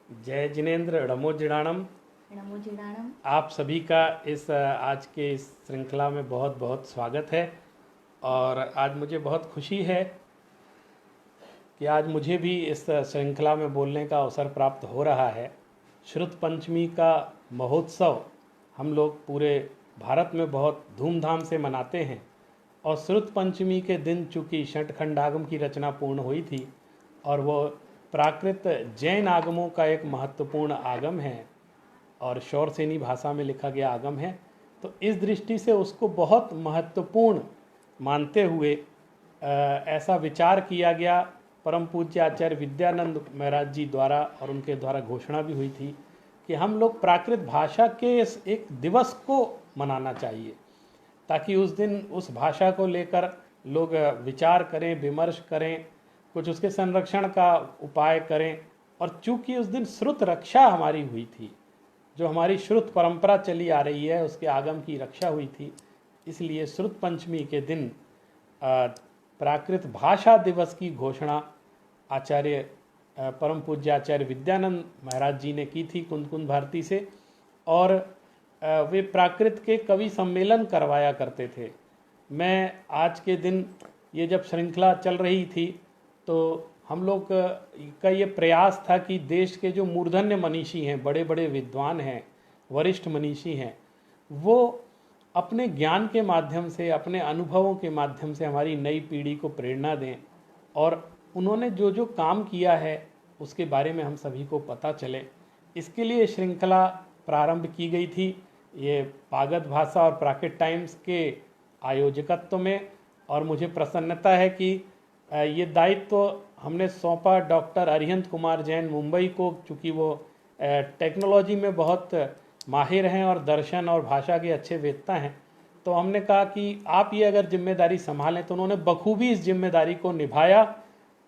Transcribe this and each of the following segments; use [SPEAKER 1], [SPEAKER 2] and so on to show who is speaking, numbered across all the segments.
[SPEAKER 1] जय जिनेन्द्र नमो जिणाणम।
[SPEAKER 2] नमो जिणाणम।
[SPEAKER 1] आप सभी का इस आज के इस श्रृंखला में बहुत बहुत स्वागत है। और आज मुझे बहुत खुशी है कि आज मुझे भी इस श्रृंखला में बोलने का अवसर प्राप्त हो रहा है। श्रुत पंचमी का महोत्सव हम लोग पूरे भारत में बहुत धूमधाम से मनाते हैं। और श्रुत पंचमी के दिन चूँकि षटखंडागम की रचना पूर्ण हुई थी और वो प्राकृत जैन आगमों का एक महत्वपूर्ण आगम है और शौरसेनी भाषा में लिखा गया आगम है, तो इस दृष्टि से उसको बहुत महत्वपूर्ण मानते हुए ऐसा विचार किया गया परम पूज्य आचार्य विद्यानंद महाराज जी द्वारा, और उनके द्वारा घोषणा भी हुई थी कि हम लोग प्राकृत भाषा के इस एक दिवस को मनाना चाहिए, ताकि उस दिन उस भाषा को लेकर लोग विचार करें, विमर्श करें, कुछ उसके संरक्षण का उपाय करें। और चूंकि उस दिन श्रुत रक्षा हमारी हुई थी, जो हमारी श्रुत परंपरा चली आ रही है उसके आगम की रक्षा हुई थी, इसलिए श्रुत पंचमी के दिन प्राकृत भाषा दिवस की घोषणा आचार्य परम पूज्य आचार्य विद्यानंद महाराज जी ने की थी कुंद कुंद भारती से। और वे प्राकृत के कवि सम्मेलन करवाया करते थे। मैं आज के दिन ये जब श्रृंखला चल रही थी तो हम लोग का ये प्रयास था कि देश के जो मूर्धन्य मनीषी हैं, बड़े बड़े विद्वान हैं, वरिष्ठ मनीषी हैं, वो अपने ज्ञान के माध्यम से, अपने अनुभवों के माध्यम से हमारी नई पीढ़ी को प्रेरणा दें और उन्होंने जो जो काम किया है उसके बारे में हम सभी को पता चले। इसके लिए श्रृंखला प्रारंभ की गई थी, ये पागत भाषा और प्राकृत टाइम्स के आयोजकत्व में। और मुझे प्रसन्नता है कि ये दायित्व हमने सौंपा डॉक्टर अरिहंत कुमार जैन मुंबई को, चूँकि वो टेक्नोलॉजी में बहुत माहिर हैं और दर्शन और भाषा के अच्छे वेत्ता हैं। तो हमने कहा कि आप ये अगर जिम्मेदारी संभालें, तो उन्होंने बखूबी इस जिम्मेदारी को निभाया।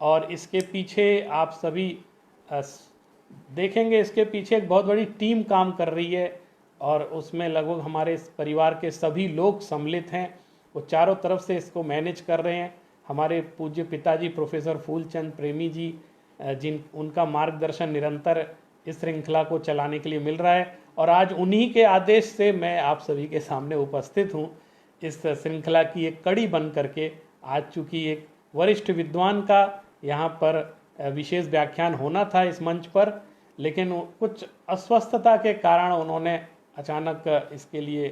[SPEAKER 1] और इसके पीछे आप सभी देखेंगे, इसके पीछे एक बहुत बड़ी टीम काम कर रही है और उसमें लगभग हमारे परिवार के सभी लोग सम्मिलित हैं। वो चारों तरफ से इसको मैनेज कर रहे हैं। हमारे पूज्य पिताजी प्रोफेसर फूलचंद प्रेमी जी, जिन उनका मार्गदर्शन निरंतर इस श्रृंखला को चलाने के लिए मिल रहा है। और आज उन्हीं के आदेश से मैं आप सभी के सामने उपस्थित हूँ इस श्रृंखला की एक कड़ी बन करके। आज चूँकि एक वरिष्ठ विद्वान का यहाँ पर विशेष व्याख्यान होना था इस मंच पर, लेकिन कुछ अस्वस्थता के कारण उन्होंने अचानक इसके लिए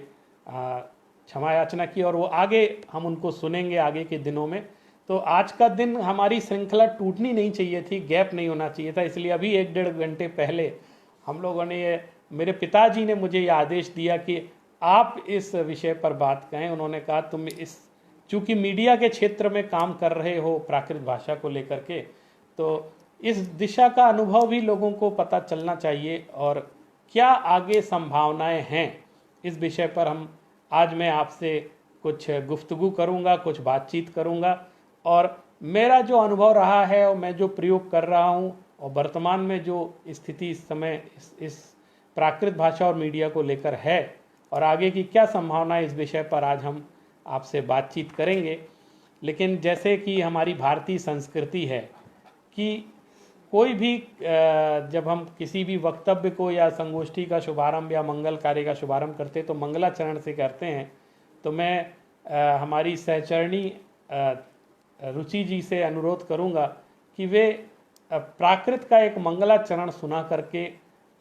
[SPEAKER 1] क्षमा याचना की और वो आगे हम उनको सुनेंगे आगे के दिनों में। तो आज का दिन हमारी श्रृंखला टूटनी नहीं चाहिए थी, गैप नहीं होना चाहिए था, इसलिए अभी 1-1.5 घंटे पहले हम लोगों ने ये, मेरे पिताजी ने मुझे ये आदेश दिया कि आप इस विषय पर बात कहें। उन्होंने कहा तुम इस, चूँकि मीडिया के क्षेत्र में काम कर रहे हो प्राकृत भाषा को लेकर के, तो इस दिशा का अनुभव भी लोगों को पता चलना चाहिए और क्या आगे संभावनाएं हैं इस विषय पर हम आज मैं आपसे कुछ गुफ्तगू करूंगा, कुछ बातचीत करूंगा। और मेरा जो अनुभव रहा है और मैं जो प्रयोग कर रहा हूं और वर्तमान में जो स्थिति इस समय इस प्राकृत भाषा और मीडिया को लेकर है और आगे की क्या संभावना इस विषय पर आज हम आपसे बातचीत करेंगे। लेकिन जैसे कि हमारी भारतीय संस्कृति है कि कोई भी जब हम किसी भी वक्तव्य को या संगोष्ठी का शुभारंभ या मंगल कार्य का शुभारंभ करते तो मंगलाचरण से करते हैं। तो मैं हमारी सहचरणी रुचि जी से अनुरोध करूंगा कि वे प्राकृत का एक मंगलाचरण सुना करके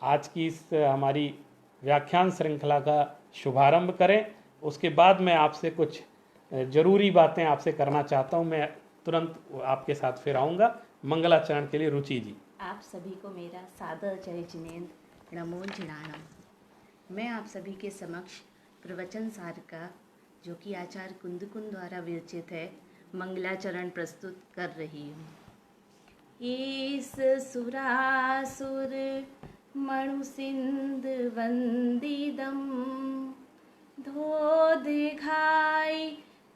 [SPEAKER 1] आज की इस हमारी व्याख्यान श्रृंखला का शुभारंभ करें। उसके बाद मैं आपसे कुछ ज़रूरी बातें आपसे करना चाहता हूं। मैं तुरंत आपके साथ फिर आऊँगा मंगलाचरण के लिए। रुचि जी।
[SPEAKER 2] आप सभी को मेरा सादर जय जिनेन्द्र नमो जिणाणम। मैं आप सभी के समक्ष प्रवचन सार का, जो कि आचार्य कुंदकुंद द्वारा विरचित है, मंगलाचरण प्रस्तुत कर रही हूँ। ईस सुरासुर मणुसिंध वंदिदम धोधिघाय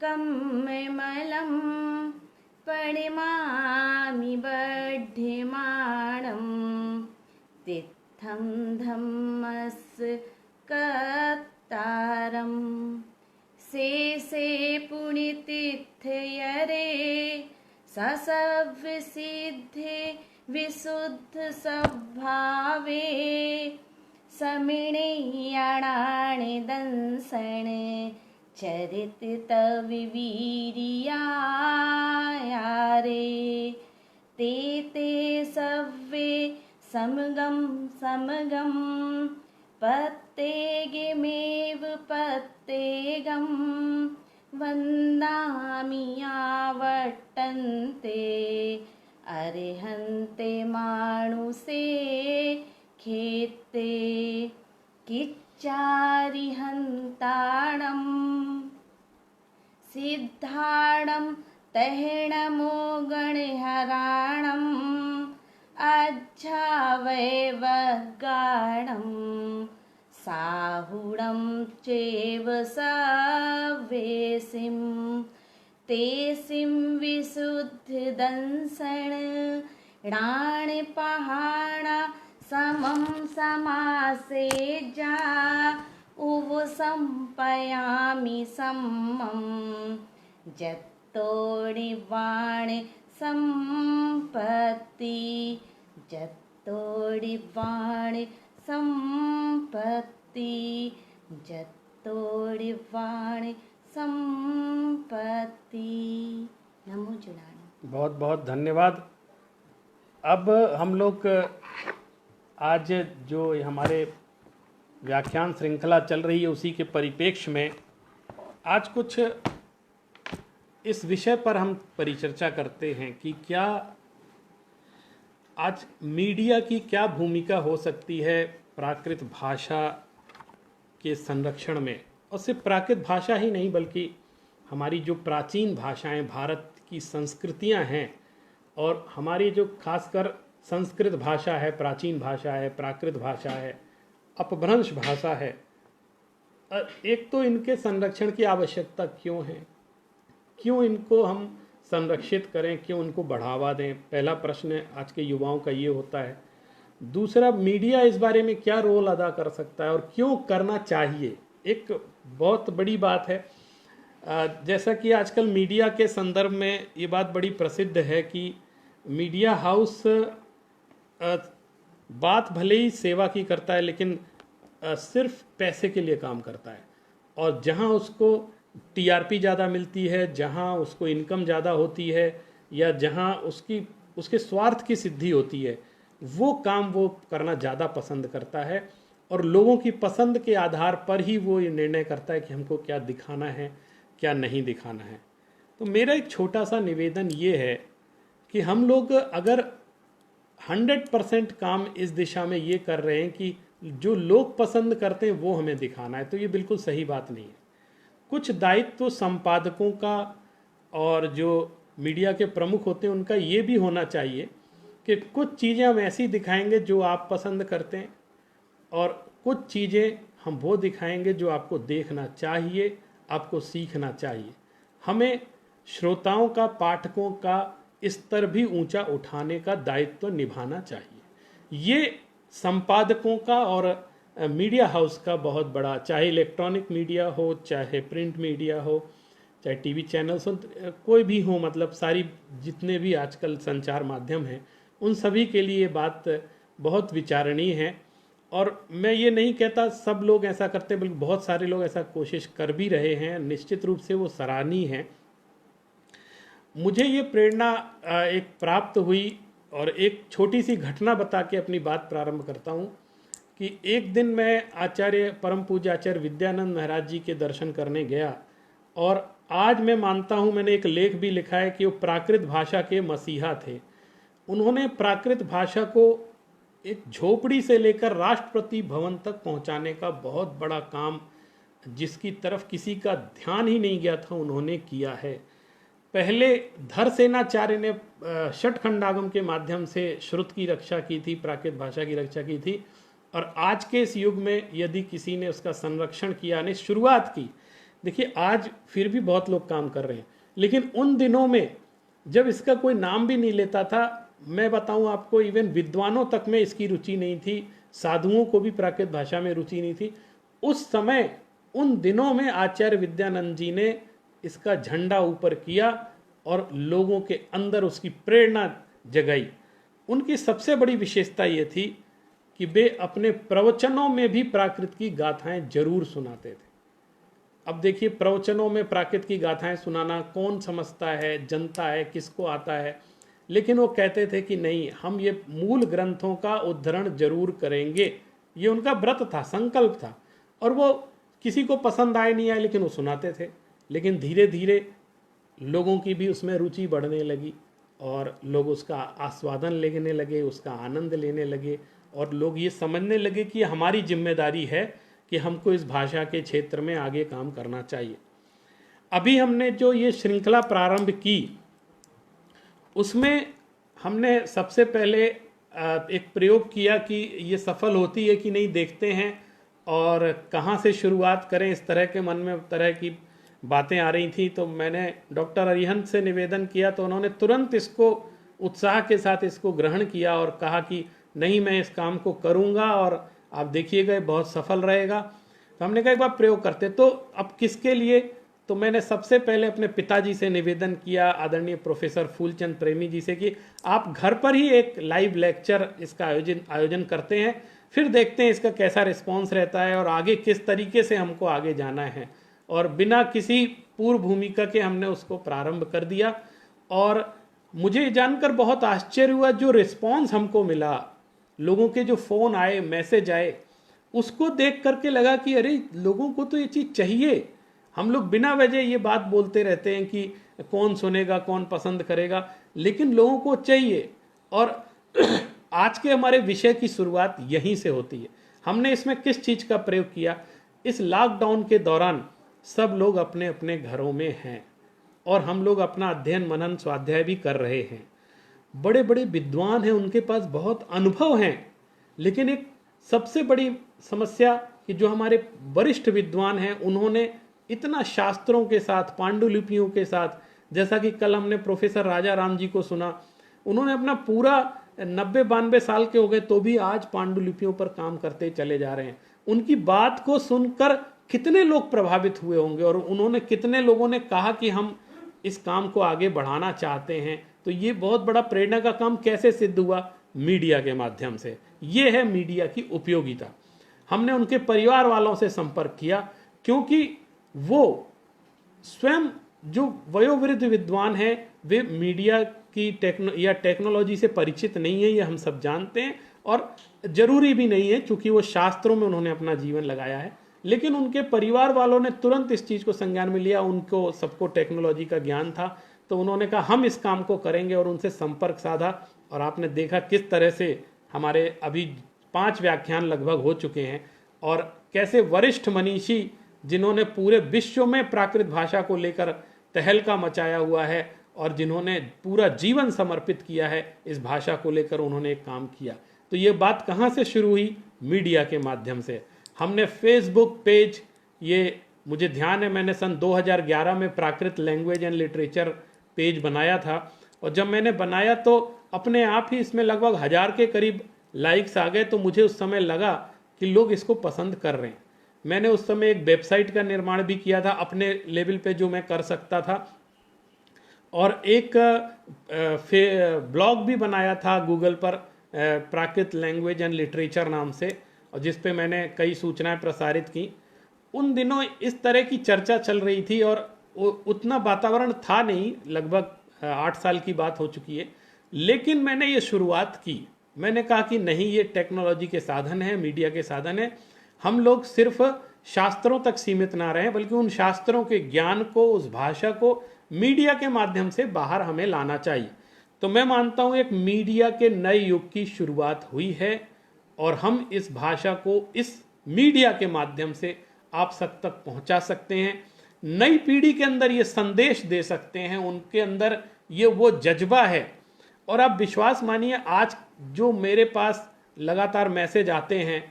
[SPEAKER 2] कम्मलम परिमामि बड्ढिमाणं तित्थं धम्मस्य कत्तारं से पुण्यतिथयरे ससव्यसिद्धे विशुद्ध स्वभावे समिणयाणानि दंसण चरित तविवीरिया रे ते सव्वे समगम समगम पत्तेगिमेव पत्तेगम वन्दामि यावट्टन्ते अरिहन्ते मानुषे खेते किच्चारिहन्ताणं सिद्धाणं तहेणमो गणहराणम् अज्झावैवगाणं साहुणं चैव सवेसिं तेसिं विशुद्धदंसण णाणिपहाण समं समासेजा उपसंपयामि सम्मं जत्तोडिवाणि संपत्ति जत्तोडिवाणि संपत्ति जत्तोडिवाणि संपत्ति। नमो जुड़ाणु।
[SPEAKER 1] बहुत बहुत धन्यवाद। अब हम लोग आज जो हमारे व्याख्यान श्रृंखला चल रही है उसी के परिप्रेक्ष्य में आज कुछ इस विषय पर हम परिचर्चा करते हैं कि क्या आज मीडिया की क्या भूमिका हो सकती है प्राकृत भाषा के संरक्षण में, और सिर्फ प्राकृत भाषा ही नहीं बल्कि हमारी जो प्राचीन भाषाएं, भारत की संस्कृतियां हैं और हमारी जो खासकर संस्कृत भाषा है, प्राचीन भाषा है, प्राकृत भाषा है, अपभ्रंश भाषा है, एक तो इनके संरक्षण की आवश्यकता क्यों है, क्यों इनको हम संरक्षित करें, क्यों उनको बढ़ावा दें। पहला प्रश्न आज के युवाओं का ये होता है। दूसरा, मीडिया इस बारे में क्या रोल अदा कर सकता है और क्यों करना चाहिए, एक बहुत बड़ी बात है। जैसा कि आजकल मीडिया के संदर्भ में ये बात बड़ी प्रसिद्ध है कि मीडिया हाउस बात भले ही सेवा की करता है लेकिन सिर्फ पैसे के लिए काम करता है, और जहां उसको टीआरपी ज़्यादा मिलती है, जहां उसको इनकम ज़्यादा होती है या जहां उसके स्वार्थ की सिद्धि होती है, वो काम वो करना ज़्यादा पसंद करता है और लोगों की पसंद के आधार पर ही वो ये निर्णय करता है कि हमको क्या दिखाना है क्या नहीं दिखाना है। तो मेरा एक छोटा सा निवेदन ये है कि हम लोग अगर 100% काम इस दिशा में ये कर रहे हैं कि जो लोग पसंद करते हैं वो हमें दिखाना है, तो ये बिल्कुल सही बात नहीं है। कुछ दायित्व तो संपादकों का और जो मीडिया के प्रमुख होते हैं उनका ये भी होना चाहिए कि कुछ चीज़ें हम ऐसी दिखाएंगे जो आप पसंद करते हैं और कुछ चीज़ें हम वो दिखाएंगे जो आपको देखना चाहिए, आपको सीखना चाहिए। हमें श्रोताओं का, पाठकों का स्तर भी ऊंचा उठाने का दायित्व निभाना चाहिए। ये संपादकों का और मीडिया हाउस का बहुत बड़ा, चाहे इलेक्ट्रॉनिक मीडिया हो, चाहे प्रिंट मीडिया हो, चाहे टीवी चैनल्स हो, कोई भी हो, मतलब सारी जितने भी आजकल संचार माध्यम हैं उन सभी के लिए बात बहुत विचारणीय है। और मैं ये नहीं कहता सब लोग ऐसा करते, बल्कि बहुत सारे लोग ऐसा कोशिश कर भी रहे हैं, निश्चित रूप से वो सराहनीय है। मुझे ये प्रेरणा एक प्राप्त हुई और एक छोटी सी घटना बता के अपनी बात प्रारंभ करता हूँ कि एक दिन मैं आचार्य परम पूज्य आचार्य विद्यानंद महाराज जी के दर्शन करने गया, और आज मैं मानता हूँ, मैंने एक लेख भी लिखा है कि वो प्राकृत भाषा के मसीहा थे। उन्होंने प्राकृत भाषा को एक झोपड़ी से लेकर राष्ट्रपति भवन तक पहुँचाने का बहुत बड़ा काम, जिसकी तरफ किसी का ध्यान ही नहीं गया था, उन्होंने किया है। पहले धरसेनाचार्य ने षटखंडागम के माध्यम से श्रुत की रक्षा की थी, प्राकृत भाषा की रक्षा की थी, और आज के इस युग में यदि किसी ने उसका संरक्षण किया, ने शुरुआत की, देखिए आज फिर भी बहुत लोग काम कर रहे हैं, लेकिन उन दिनों में जब इसका कोई नाम भी नहीं लेता था, मैं बताऊं आपको, इवन विद्वानों तक में इसकी रुचि नहीं थी, साधुओं को भी प्राकृत भाषा में रुचि नहीं थी। उस समय उन दिनों में आचार्य विद्यानंद जी ने इसका झंडा ऊपर किया और लोगों के अंदर उसकी प्रेरणा जगाई। उनकी सबसे बड़ी विशेषता ये थी कि वे अपने प्रवचनों में भी प्राकृत की गाथाएं जरूर सुनाते थे। अब देखिए, प्रवचनों में प्राकृत की गाथाएं सुनाना कौन समझता है, जनता है, किसको आता है, लेकिन वो कहते थे कि नहीं, हम ये मूल ग्रंथों का उद्धरण जरूर करेंगे। ये उनका व्रत था, संकल्प था, और वो किसी को पसंद आए नहीं आए लेकिन वो सुनाते थे। लेकिन धीरे धीरे लोगों की भी उसमें रुचि बढ़ने लगी और लोग उसका आस्वादन लेने लगे, उसका आनंद लेने लगे, और लोग ये समझने लगे कि हमारी जिम्मेदारी है कि हमको इस भाषा के क्षेत्र में आगे काम करना चाहिए। अभी हमने जो ये श्रृंखला प्रारंभ की, उसमें हमने सबसे पहले एक प्रयोग किया कि ये सफल होती है कि नहीं, देखते हैं, और कहाँ से शुरुआत करें। इस तरह के मन में तरह की बातें आ रही थी। तो मैंने डॉक्टर अरिहंत से निवेदन किया, तो उन्होंने तुरंत इसको उत्साह के साथ इसको ग्रहण किया और कहा कि नहीं, मैं इस काम को करूँगा और आप देखिएगा बहुत सफल रहेगा। तो हमने कहा एक बार प्रयोग करते। तो अब किसके लिए? तो मैंने सबसे पहले अपने पिताजी से निवेदन किया, आदरणीय प्रोफेसर फूलचंद प्रेमी जी से, कि आप घर पर ही एक लाइव लेक्चर इसका आयोजन करते हैं, फिर देखते हैं इसका कैसा रिस्पॉन्स रहता है और आगे किस तरीके से हमको आगे जाना है। और बिना किसी पूर्व भूमिका के हमने उसको प्रारंभ कर दिया। और मुझे जानकर बहुत आश्चर्य हुआ, जो रिस्पॉन्स हमको मिला, लोगों के जो फ़ोन आए, मैसेज आए, उसको देख करके लगा कि अरे, लोगों को तो ये चीज़ चाहिए। हम लोग बिना वजह ये बात बोलते रहते हैं कि कौन सुनेगा, कौन पसंद करेगा, लेकिन लोगों को चाहिए। और आज के हमारे विषय की शुरुआत यहीं से होती है। हमने इसमें किस चीज़ का प्रयोग किया? इस लॉकडाउन के दौरान सब लोग अपने अपने घरों में हैं और हम लोग अपना अध्ययन, मनन, स्वाध्याय भी कर रहे हैं। बड़े बड़े विद्वान हैं, उनके पास बहुत अनुभव हैं, लेकिन एक सबसे बड़ी समस्या कि जो हमारे वरिष्ठ विद्वान हैं, उन्होंने इतना शास्त्रों के साथ, पांडुलिपियों के साथ, जैसा कि कल हमने प्रोफेसर राजा राम जी को सुना, उन्होंने अपना पूरा 90-92 साल के हो गए तो भी आज पांडुलिपियों पर काम करते चले जा रहे हैं। उनकी बात को सुनकर कितने लोग प्रभावित हुए होंगे और उन्होंने कितने लोगों ने कहा कि हम इस काम को आगे बढ़ाना चाहते हैं। तो ये बहुत बड़ा प्रेरणा का काम कैसे सिद्ध हुआ? मीडिया के माध्यम से। ये है मीडिया की उपयोगिता। हमने उनके परिवार वालों से संपर्क किया, क्योंकि वो स्वयं जो वयोवृद्ध विद्वान हैं, वे मीडिया की टेक्नोलॉजी से परिचित नहीं है, ये हम सब जानते हैं, और जरूरी भी नहीं है क्योंकि वो शास्त्रों में उन्होंने अपना जीवन लगाया है। लेकिन उनके परिवार वालों ने तुरंत इस चीज़ को संज्ञान में लिया, उनको सबको टेक्नोलॉजी का ज्ञान था, तो उन्होंने कहा हम इस काम को करेंगे, और उनसे संपर्क साधा। और आपने देखा किस तरह से हमारे अभी 5 व्याख्यान लगभग हो चुके हैं, और कैसे वरिष्ठ मनीषी जिन्होंने पूरे विश्व में प्राकृत भाषा को लेकर तहलका मचाया हुआ है और जिन्होंने पूरा जीवन समर्पित किया है इस भाषा को लेकर, उन्होंने एक काम किया। तो ये बात कहाँ से शुरू हुई? मीडिया के माध्यम से। हमने फेसबुक पेज, ये मुझे ध्यान है मैंने सन 2011 में प्राकृत लैंग्वेज एंड लिटरेचर पेज बनाया था, और जब मैंने बनाया तो अपने आप ही इसमें लगभग 1000 के करीब लाइक्स आ गए। तो मुझे उस समय लगा कि लोग इसको पसंद कर रहे हैं। मैंने उस समय एक वेबसाइट का निर्माण भी किया था अपने लेवल पे, जो मैं कर सकता था, और एक ब्लॉग भी बनाया था गूगल पर, प्राकृत लैंग्वेज एंड लिटरेचर नाम से, और जिस पे मैंने कई सूचनाएं प्रसारित की। उन दिनों इस तरह की चर्चा चल रही थी और उतना वातावरण था नहीं, लगभग 8 साल की बात हो चुकी है। लेकिन मैंने ये शुरुआत की, मैंने कहा कि नहीं, ये टेक्नोलॉजी के साधन है, मीडिया के साधन है, हम लोग सिर्फ शास्त्रों तक सीमित ना रहें, बल्कि उन शास्त्रों के ज्ञान को, उस भाषा को मीडिया के माध्यम से बाहर हमें लाना चाहिए। तो मैं मानता हूँ एक मीडिया के नए युग की शुरुआत हुई है, और हम इस भाषा को इस मीडिया के माध्यम से आप सब तक पहुंचा सकते हैं। नई पीढ़ी के अंदर ये संदेश दे सकते हैं, उनके अंदर ये वो जज्बा है। और आप विश्वास मानिए, आज जो मेरे पास लगातार मैसेज आते हैं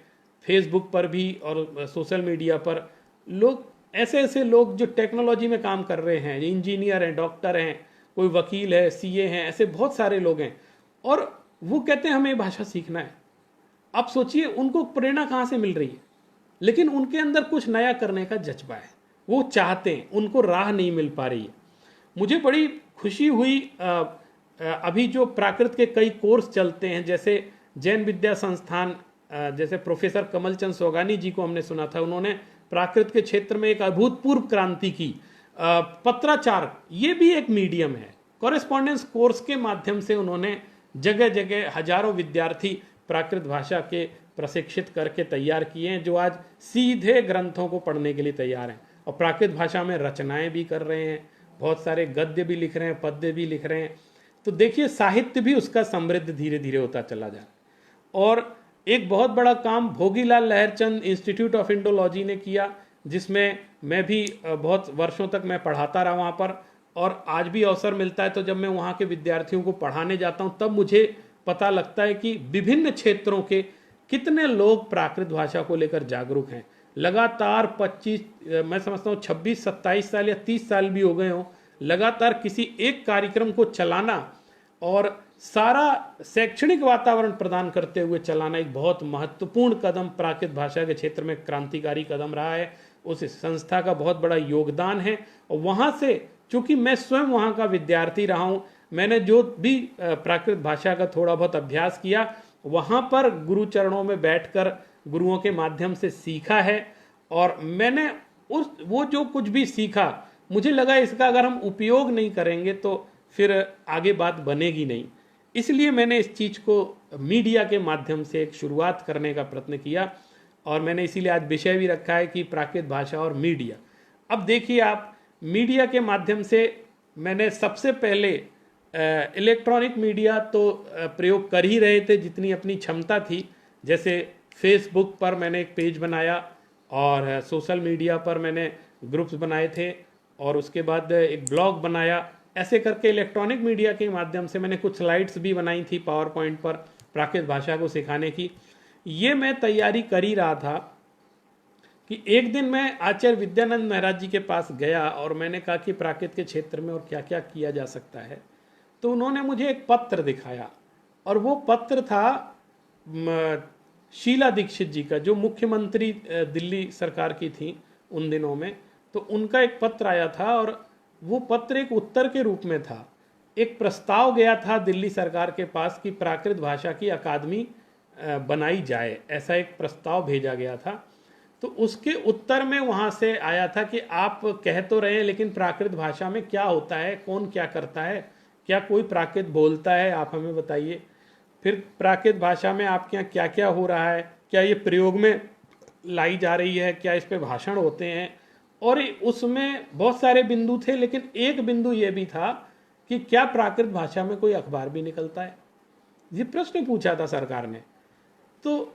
[SPEAKER 1] फेसबुक पर भी और सोशल मीडिया पर, लोग ऐसे लोग जो टेक्नोलॉजी में काम कर रहे हैं, इंजीनियर हैं, डॉक्टर हैं, कोई वकील है, सीए हैं, ऐसे बहुत सारे लोग हैं, और वो कहते हैं हमें भाषा सीखना है। अब सोचिए उनको प्रेरणा कहाँ से मिल रही है, लेकिन उनके अंदर कुछ नया करने का जज्बा है, वो चाहते हैं, उनको राह नहीं मिल पा रही है। मुझे बड़ी खुशी हुई अभी जो प्राकृत के कई कोर्स चलते हैं, जैसे जैन विद्या संस्थान, जैसे प्रोफेसर कमलचंद सोगानी जी को हमने सुना था, उन्होंने प्राकृत के क्षेत्र में एक अभूतपूर्व क्रांति की। पत्राचार ये भी एक मीडियम है। कॉरेस्पॉन्डेंस कोर्स के माध्यम से उन्होंने जगह जगह हजारों विद्यार्थी प्राकृत भाषा के प्रशिक्षित करके तैयार किए हैं, जो आज सीधे ग्रंथों को पढ़ने के लिए तैयार हैं और प्राकृत भाषा में रचनाएं भी कर रहे हैं, बहुत सारे गद्य भी लिख रहे हैं, पद्य भी लिख रहे हैं। तो देखिए साहित्य भी उसका समृद्ध धीरे धीरे होता चला जा रहा है। और एक बहुत बड़ा काम भोगीलाल लहरचंद इंस्टीट्यूट ऑफ इंडोलॉजी ने किया, जिसमें मैं भी बहुत वर्षों तक मैं पढ़ाता रहा वहाँ पर, और आज भी अवसर मिलता है तो जब मैं वहाँ के विद्यार्थियों को पढ़ाने जाता हूँ तब मुझे पता लगता है कि विभिन्न क्षेत्रों के कितने लोग प्राकृत भाषा को लेकर जागरूक हैं। लगातार 25, मैं समझता हूँ 26, 27 साल या 30 साल भी हो गए हों, लगातार किसी एक कार्यक्रम को चलाना और सारा शैक्षणिक वातावरण प्रदान करते हुए चलाना एक बहुत महत्वपूर्ण कदम प्राकृत भाषा के क्षेत्र में क्रांतिकारी कदम रहा है। उस संस्था का बहुत बड़ा योगदान है। और वहाँ से चूंकि मैं स्वयं वहाँ का विद्यार्थी रहा हूँ, मैंने जो भी प्राकृत भाषा का थोड़ा बहुत अभ्यास किया वहाँ पर गुरु चरणों में बैठकर गुरुओं के माध्यम से सीखा है। और मैंने वो जो कुछ भी सीखा, मुझे लगा इसका अगर हम उपयोग नहीं करेंगे तो फिर आगे बात बनेगी नहीं। इसलिए मैंने इस चीज़ को मीडिया के माध्यम से एक शुरुआत करने का प्रयत्न किया, और मैंने इसीलिए आज विषय भी रखा है कि प्राकृत भाषा और मीडिया। अब देखिए आप, मीडिया के माध्यम से मैंने सबसे पहले इलेक्ट्रॉनिक मीडिया तो प्रयोग कर ही रहे थे जितनी अपनी क्षमता थी। जैसे फेसबुक पर मैंने एक पेज बनाया और सोशल मीडिया पर मैंने ग्रुप्स बनाए थे, और उसके बाद एक ब्लॉग बनाया। ऐसे करके इलेक्ट्रॉनिक मीडिया के माध्यम से मैंने कुछ स्लाइड्स भी बनाई थी पावर पॉइंट पर प्राकृत भाषा को सिखाने की। ये मैं तैयारी कर ही रहा था कि एक दिन मैं आचार्य विद्यानंद महाराज जी के पास गया और मैंने कहा कि प्राकृत के क्षेत्र में और क्या क्या किया जा सकता है। तो उन्होंने मुझे एक पत्र दिखाया, और वो पत्र था शीला दीक्षित जी का, जो मुख्यमंत्री दिल्ली सरकार की थी उन दिनों में। तो उनका एक पत्र आया था, और वो पत्र एक उत्तर के रूप में था। एक प्रस्ताव गया था दिल्ली सरकार के पास कि प्राकृत भाषा की अकादमी बनाई जाए, ऐसा एक प्रस्ताव भेजा गया था। तो उसके उत्तर में वहाँ से आया था कि आप कह तो रहे हैं, लेकिन प्राकृत भाषा में क्या होता है, कौन क्या करता है, क्या कोई प्राकृत बोलता है, आप हमें बताइए। फिर प्राकृत भाषा में आपके यहाँ क्या क्या हो रहा है, क्या ये प्रयोग में लाई जा रही है, क्या इस पे भाषण होते हैं। और उसमें बहुत सारे बिंदु थे, लेकिन एक बिंदु ये भी था कि क्या प्राकृत भाषा में कोई अखबार भी निकलता है। ये प्रश्न पूछा था सरकार ने। तो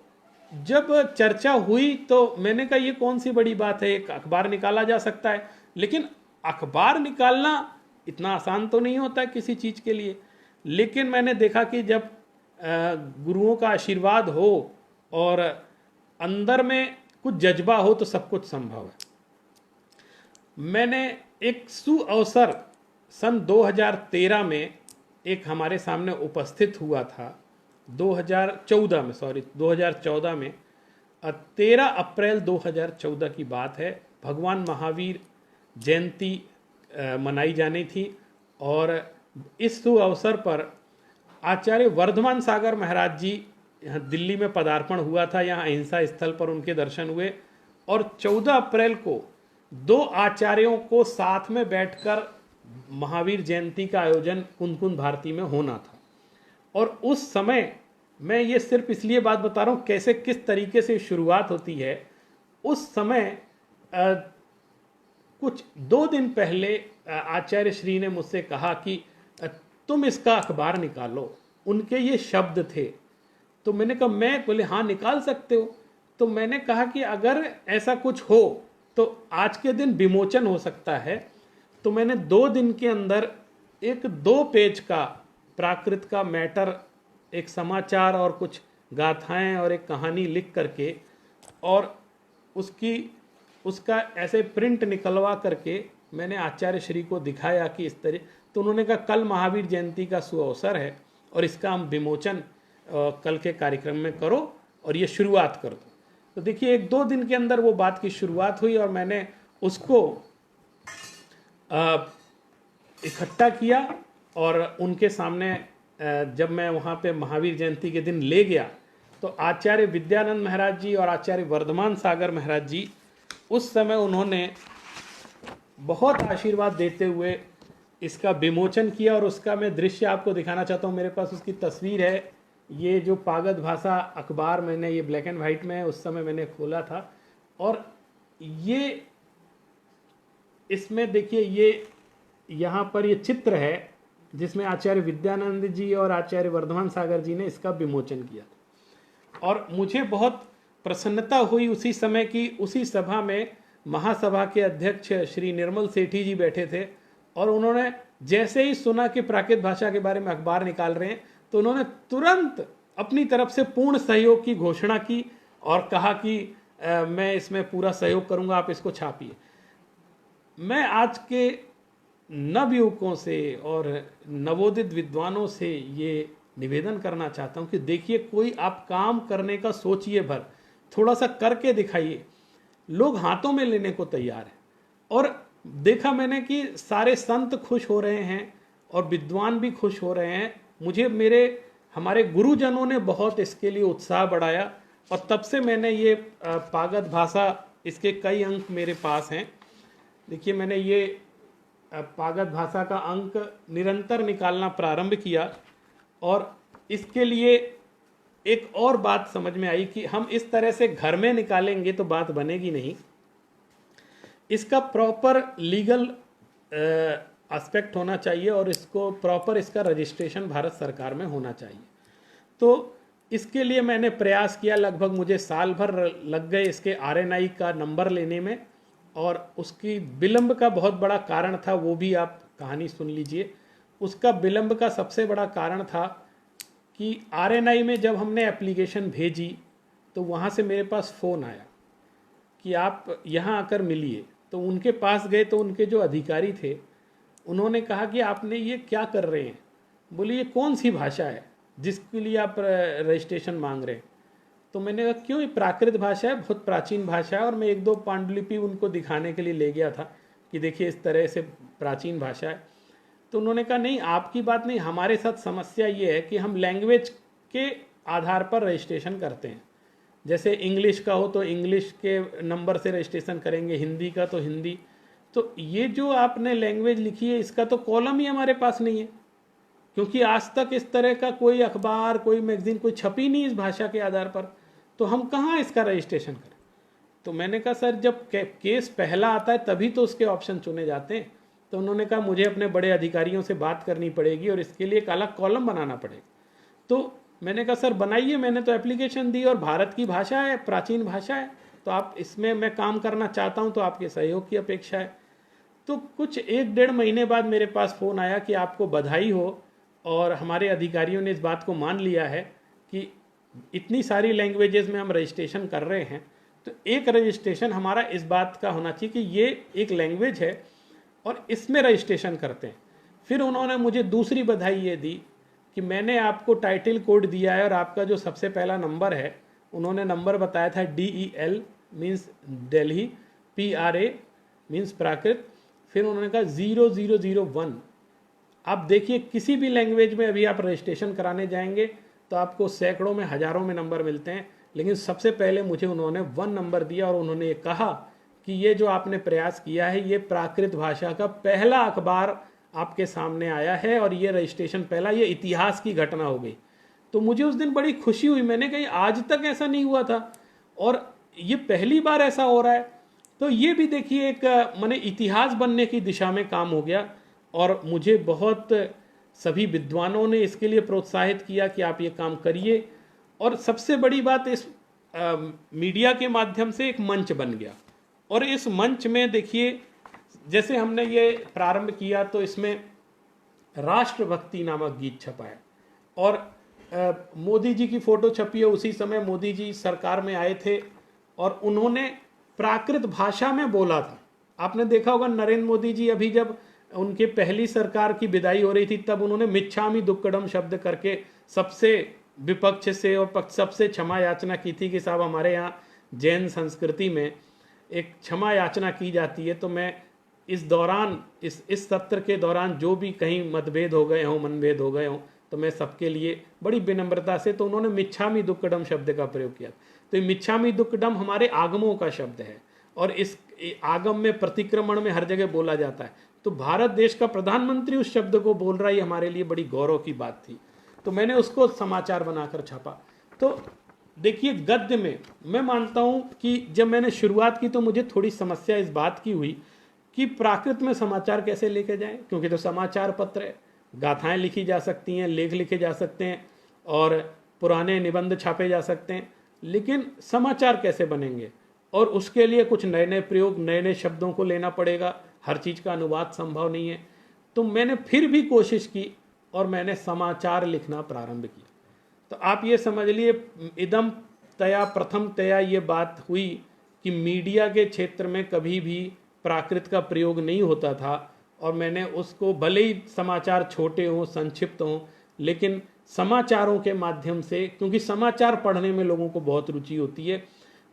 [SPEAKER 1] जब चर्चा हुई तो मैंने कहा ये कौन सी बड़ी बात है, एक अखबार निकाला जा सकता है। लेकिन अखबार निकालना इतना आसान तो नहीं होता किसी चीज़ के लिए। लेकिन मैंने देखा कि जब गुरुओं का आशीर्वाद हो और अंदर में कुछ जज्बा हो तो सब कुछ संभव है। मैंने एक सुअवसर सन 2013 में एक हमारे सामने उपस्थित हुआ था, 2014 में 13 अप्रैल 2014 की बात है। भगवान महावीर जयंती मनाई जानी थी, और इस सुअवसर पर आचार्य वर्धमान सागर महाराज जी यहाँ दिल्ली में पदार्पण हुआ था। यहाँ अहिंसा स्थल पर उनके दर्शन हुए, और 14 अप्रैल को 2 आचार्यों को साथ में बैठकर महावीर जयंती का आयोजन कुंद कुंद भारती में होना था। और उस समय, मैं ये सिर्फ इसलिए बात बता रहा हूँ कैसे किस तरीके से शुरुआत होती है। उस समय कुछ 2 दिन पहले आचार्य श्री ने मुझसे कहा कि तुम इसका अखबार निकालो। उनके ये शब्द थे। तो मैंने कहा, मैं बोले हाँ निकाल सकते हो। तो मैंने कहा कि अगर ऐसा कुछ हो तो आज के दिन विमोचन हो सकता है। तो मैंने 2 दिन के अंदर एक 2 पेज का प्राकृत का मैटर, एक समाचार और कुछ गाथाएं और एक कहानी लिख करके, और उसका ऐसे प्रिंट निकलवा करके मैंने आचार्य श्री को दिखाया कि इस तरह। तो उन्होंने कहा कल महावीर जयंती का सुअवसर है और इसका हम विमोचन कल के कार्यक्रम में करो और ये शुरुआत कर दो। तो देखिए 1-2 दिन के अंदर वो बात की शुरुआत हुई, और मैंने उसको इकट्ठा किया और उनके सामने जब मैं वहाँ पे महावीर जयंती के दिन ले गया तो आचार्य विद्यानंद महाराज जी और आचार्य वर्धमान सागर महाराज जी उस समय उन्होंने बहुत आशीर्वाद देते हुए इसका विमोचन किया। और उसका मैं दृश्य आपको दिखाना चाहता हूँ, मेरे पास उसकी तस्वीर है। ये जो पागद भाषा अखबार मैंने, ये ब्लैक एंड वाइट में है, उस समय मैंने खोला था। और ये इसमें देखिए, ये यहाँ पर ये चित्र है जिसमें आचार्य विद्यानंद जी और आचार्य वर्धमान सागर जी ने इसका विमोचन किया। और मुझे बहुत प्रसन्नता हुई उसी समय की, उसी सभा में महासभा के अध्यक्ष श्री निर्मल सेठी जी बैठे थे और उन्होंने जैसे ही सुना कि प्राकृत भाषा के बारे में अखबार निकाल रहे हैं तो उन्होंने तुरंत अपनी तरफ से पूर्ण सहयोग की घोषणा की और कहा कि मैं इसमें पूरा सहयोग करूंगा, आप इसको छापिए। मैं आज के नवयुवकों से और नवोदित विद्वानों से ये निवेदन करना चाहता हूं कि देखिए, कोई आप काम करने का सोचिए भर, थोड़ा सा करके दिखाइए। लोग हाथों में लेने को तैयार हैं। और देखा मैंने कि सारे संत खुश हो रहे हैं और विद्वान भी खुश हो रहे हैं। मुझे हमारे गुरुजनों ने बहुत इसके लिए उत्साह बढ़ाया और तब से मैंने ये पागद भाषा, इसके कई अंक मेरे पास हैं। देखिए, मैंने ये पागद भाषा का अंक निरंतर निकालना प्रारंभ किया और इसके लिए एक और बात समझ में आई कि हम इस तरह से घर में निकालेंगे तो बात बनेगी नहीं। इसका प्रॉपर लीगल एस्पेक्ट होना चाहिए और इसको प्रॉपर इसका रजिस्ट्रेशन भारत सरकार में होना चाहिए। तो इसके लिए मैंने प्रयास किया, लगभग मुझे साल भर लग गए इसके आरएनआई का नंबर लेने में। और उसकी विलंब का बहुत बड़ा कारण था, वो भी आप कहानी सुन लीजिए। उसका विलंब का सबसे बड़ा कारण था कि आरएनआई में जब हमने एप्लीकेशन भेजी तो वहाँ से मेरे पास फ़ोन आया कि आप यहाँ आकर मिलिए। तो उनके पास गए तो उनके जो अधिकारी थे उन्होंने कहा कि आपने ये क्या कर रहे हैं। बोले, ये कौन सी भाषा है जिसके लिए आप रजिस्ट्रेशन मांग रहे हैं। तो मैंने कहा, क्यों, ये प्राकृत भाषा है, बहुत प्राचीन भाषा है। और मैं 1-2 पांडुलिपि उनको दिखाने के लिए ले गया था कि देखिए इस तरह से प्राचीन भाषा है। तो उन्होंने कहा, नहीं, आपकी बात नहीं, हमारे साथ समस्या ये है कि हम लैंग्वेज के आधार पर रजिस्ट्रेशन करते हैं। जैसे इंग्लिश का हो तो इंग्लिश के नंबर से रजिस्ट्रेशन करेंगे, हिंदी का तो हिंदी। तो ये जो आपने लैंग्वेज लिखी है इसका तो कॉलम ही हमारे पास नहीं है, क्योंकि आज तक इस तरह का कोई अखबार, कोई मैगजीन, कोई छपी नहीं इस भाषा के आधार पर। तो हम कहाँ इसका रजिस्ट्रेशन करें। तो मैंने कहा, सर, जब केस पहला आता है तभी तो उसके ऑप्शन चुने जाते हैं। तो उन्होंने कहा, मुझे अपने बड़े अधिकारियों से बात करनी पड़ेगी और इसके लिए एक अलग कॉलम बनाना पड़ेगा। तो मैंने कहा, सर बनाइए, मैंने तो एप्लीकेशन दी और भारत की भाषा है, प्राचीन भाषा है, तो आप इसमें मैं काम करना चाहता हूँ, तो आपके सहयोग की अपेक्षा है। तो कुछ 1-1.5 महीने बाद मेरे पास फ़ोन आया कि आपको बधाई हो और हमारे अधिकारियों ने इस बात को मान लिया है कि इतनी सारी लैंग्वेजेस में हम रजिस्ट्रेशन कर रहे हैं, तो एक रजिस्ट्रेशन हमारा इस बात का होना चाहिए कि ये एक लैंग्वेज है और इसमें रजिस्ट्रेशन करते हैं। फिर उन्होंने मुझे दूसरी बधाई ये दी कि मैंने आपको टाइटल कोड दिया है और आपका जो सबसे पहला नंबर है, उन्होंने नंबर बताया था DEL means Delhi, PRA means Prakrit, फिर उन्होंने कहा 0001। आप देखिए, किसी भी लैंग्वेज में अभी आप रजिस्ट्रेशन कराने जाएंगे तो आपको सैकड़ों में, हजारों में नंबर मिलते हैं, लेकिन सबसे पहले मुझे उन्होंने 1 नंबर दिया और उन्होंने ये कहा कि ये जो आपने प्रयास किया है, ये प्राकृत भाषा का पहला अखबार आपके सामने आया है और ये रजिस्ट्रेशन पहला, ये इतिहास की घटना हो गई। तो मुझे उस दिन बड़ी खुशी हुई। मैंने कहा, आज तक ऐसा नहीं हुआ था और ये पहली बार ऐसा हो रहा है। तो ये भी देखिए एक माने इतिहास बनने की दिशा में काम हो गया। और मुझे बहुत सभी विद्वानों ने इसके लिए प्रोत्साहित किया कि आप ये काम करिए। और सबसे बड़ी बात, इस मीडिया के माध्यम से एक मंच बन गया। और इस मंच में देखिए, जैसे हमने ये प्रारंभ किया तो इसमें राष्ट्रभक्ति नामक गीत छपा है और मोदी जी की फोटो छपी है। उसी समय मोदी जी सरकार में आए थे और उन्होंने प्राकृत भाषा में बोला था। आपने देखा होगा, नरेंद्र मोदी जी अभी जब उनके पहली सरकार की विदाई हो रही थी तब उन्होंने मिच्छामि दुक्कडम शब्द करके सबसे विपक्ष से और सबसे क्षमा याचना की थी कि साहब, हमारे यहाँ जैन संस्कृति में एक क्षमा याचना की जाती है, तो मैं इस दौरान इस सत्र के दौरान जो भी कहीं मतभेद हो गए हों, मनभेद हो गए हों, तो मैं सबके लिए बड़ी विनम्रता से, तो उन्होंने मिच्छामि दुक्कडम शब्द का प्रयोग किया। तो ये मिच्छामि दुक्कडम हमारे आगमों का शब्द है और इस आगम में, प्रतिक्रमण में हर जगह बोला जाता है। तो भारत देश का प्रधानमंत्री उस शब्द को बोल रहा है, ये हमारे लिए बड़ी गौरव की बात थी। तो मैंने उसको समाचार बनाकर छापा। तो देखिए, गद्य में मैं मानता हूं कि जब मैंने शुरुआत की तो मुझे थोड़ी समस्या इस बात की हुई कि प्राकृत में समाचार कैसे लेके जाएं, क्योंकि तो समाचार पत्र है, गाथाएं लिखी जा सकती हैं, लेख लिखे जा सकते हैं और पुराने निबंध छापे जा सकते हैं, लेकिन समाचार कैसे बनेंगे? और उसके लिए कुछ नए नए प्रयोग, नए नए शब्दों को लेना पड़ेगा, हर चीज़ का अनुवाद संभव नहीं है। तो मैंने फिर भी कोशिश की और मैंने समाचार लिखना प्रारंभ किया। तो आप ये समझ लिए, इदम तया प्रथम तया ये बात हुई कि मीडिया के क्षेत्र में कभी भी प्राकृत का प्रयोग नहीं होता था और मैंने उसको, भले ही समाचार छोटे हों, संक्षिप्त हों, लेकिन समाचारों के माध्यम से, क्योंकि समाचार पढ़ने में लोगों को बहुत रुचि होती है,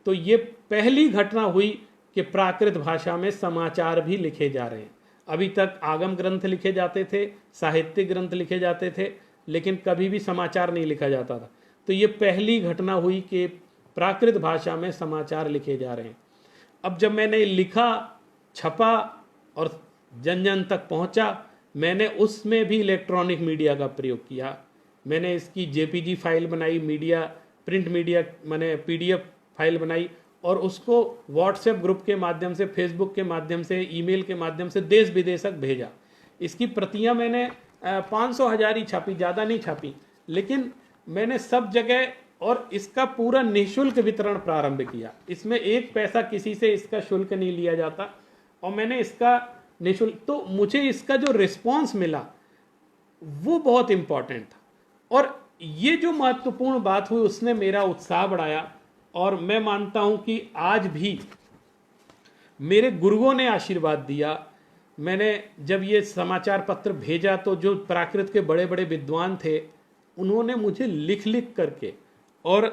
[SPEAKER 1] तो ये पहली घटना हुई कि प्राकृत भाषा में समाचार भी लिखे जा रहे हैं। अभी तक आगम ग्रंथ लिखे जाते थे, साहित्यिक ग्रंथ लिखे जाते थे, लेकिन कभी भी समाचार नहीं लिखा जाता था। तो ये पहली घटना हुई कि प्राकृत भाषा में समाचार लिखे जा रहे हैं। अब जब मैंने लिखा, छपा और जन जन तक पहुंचा, मैंने उसमें भी इलेक्ट्रॉनिक मीडिया का प्रयोग किया। मैंने इसकी जेपीजी फाइल बनाई, मीडिया, प्रिंट मीडिया मैंने पीडीएफ फाइल बनाई और उसको व्हाट्सएप ग्रुप के माध्यम से, फेसबुक के माध्यम से, ईमेल के माध्यम से देश विदेश तक भेजा। इसकी प्रतियां मैंने 500-1000 ही छापी, ज़्यादा नहीं छापी, लेकिन मैंने सब जगह, और इसका पूरा निःशुल्क वितरण प्रारंभ किया। इसमें 1 पैसा किसी से इसका शुल्क नहीं लिया जाता और मैंने इसका निःशुल्क, तो मुझे इसका जो रिस्पॉन्स मिला वो बहुत इंपॉर्टेंट था और ये जो महत्वपूर्ण बात हुई उसने मेरा उत्साह बढ़ाया। और मैं मानता हूं कि आज भी मेरे गुरुओं ने आशीर्वाद दिया। मैंने जब ये समाचार पत्र भेजा तो जो प्राकृत के बड़े बड़े विद्वान थे उन्होंने मुझे लिख लिख करके और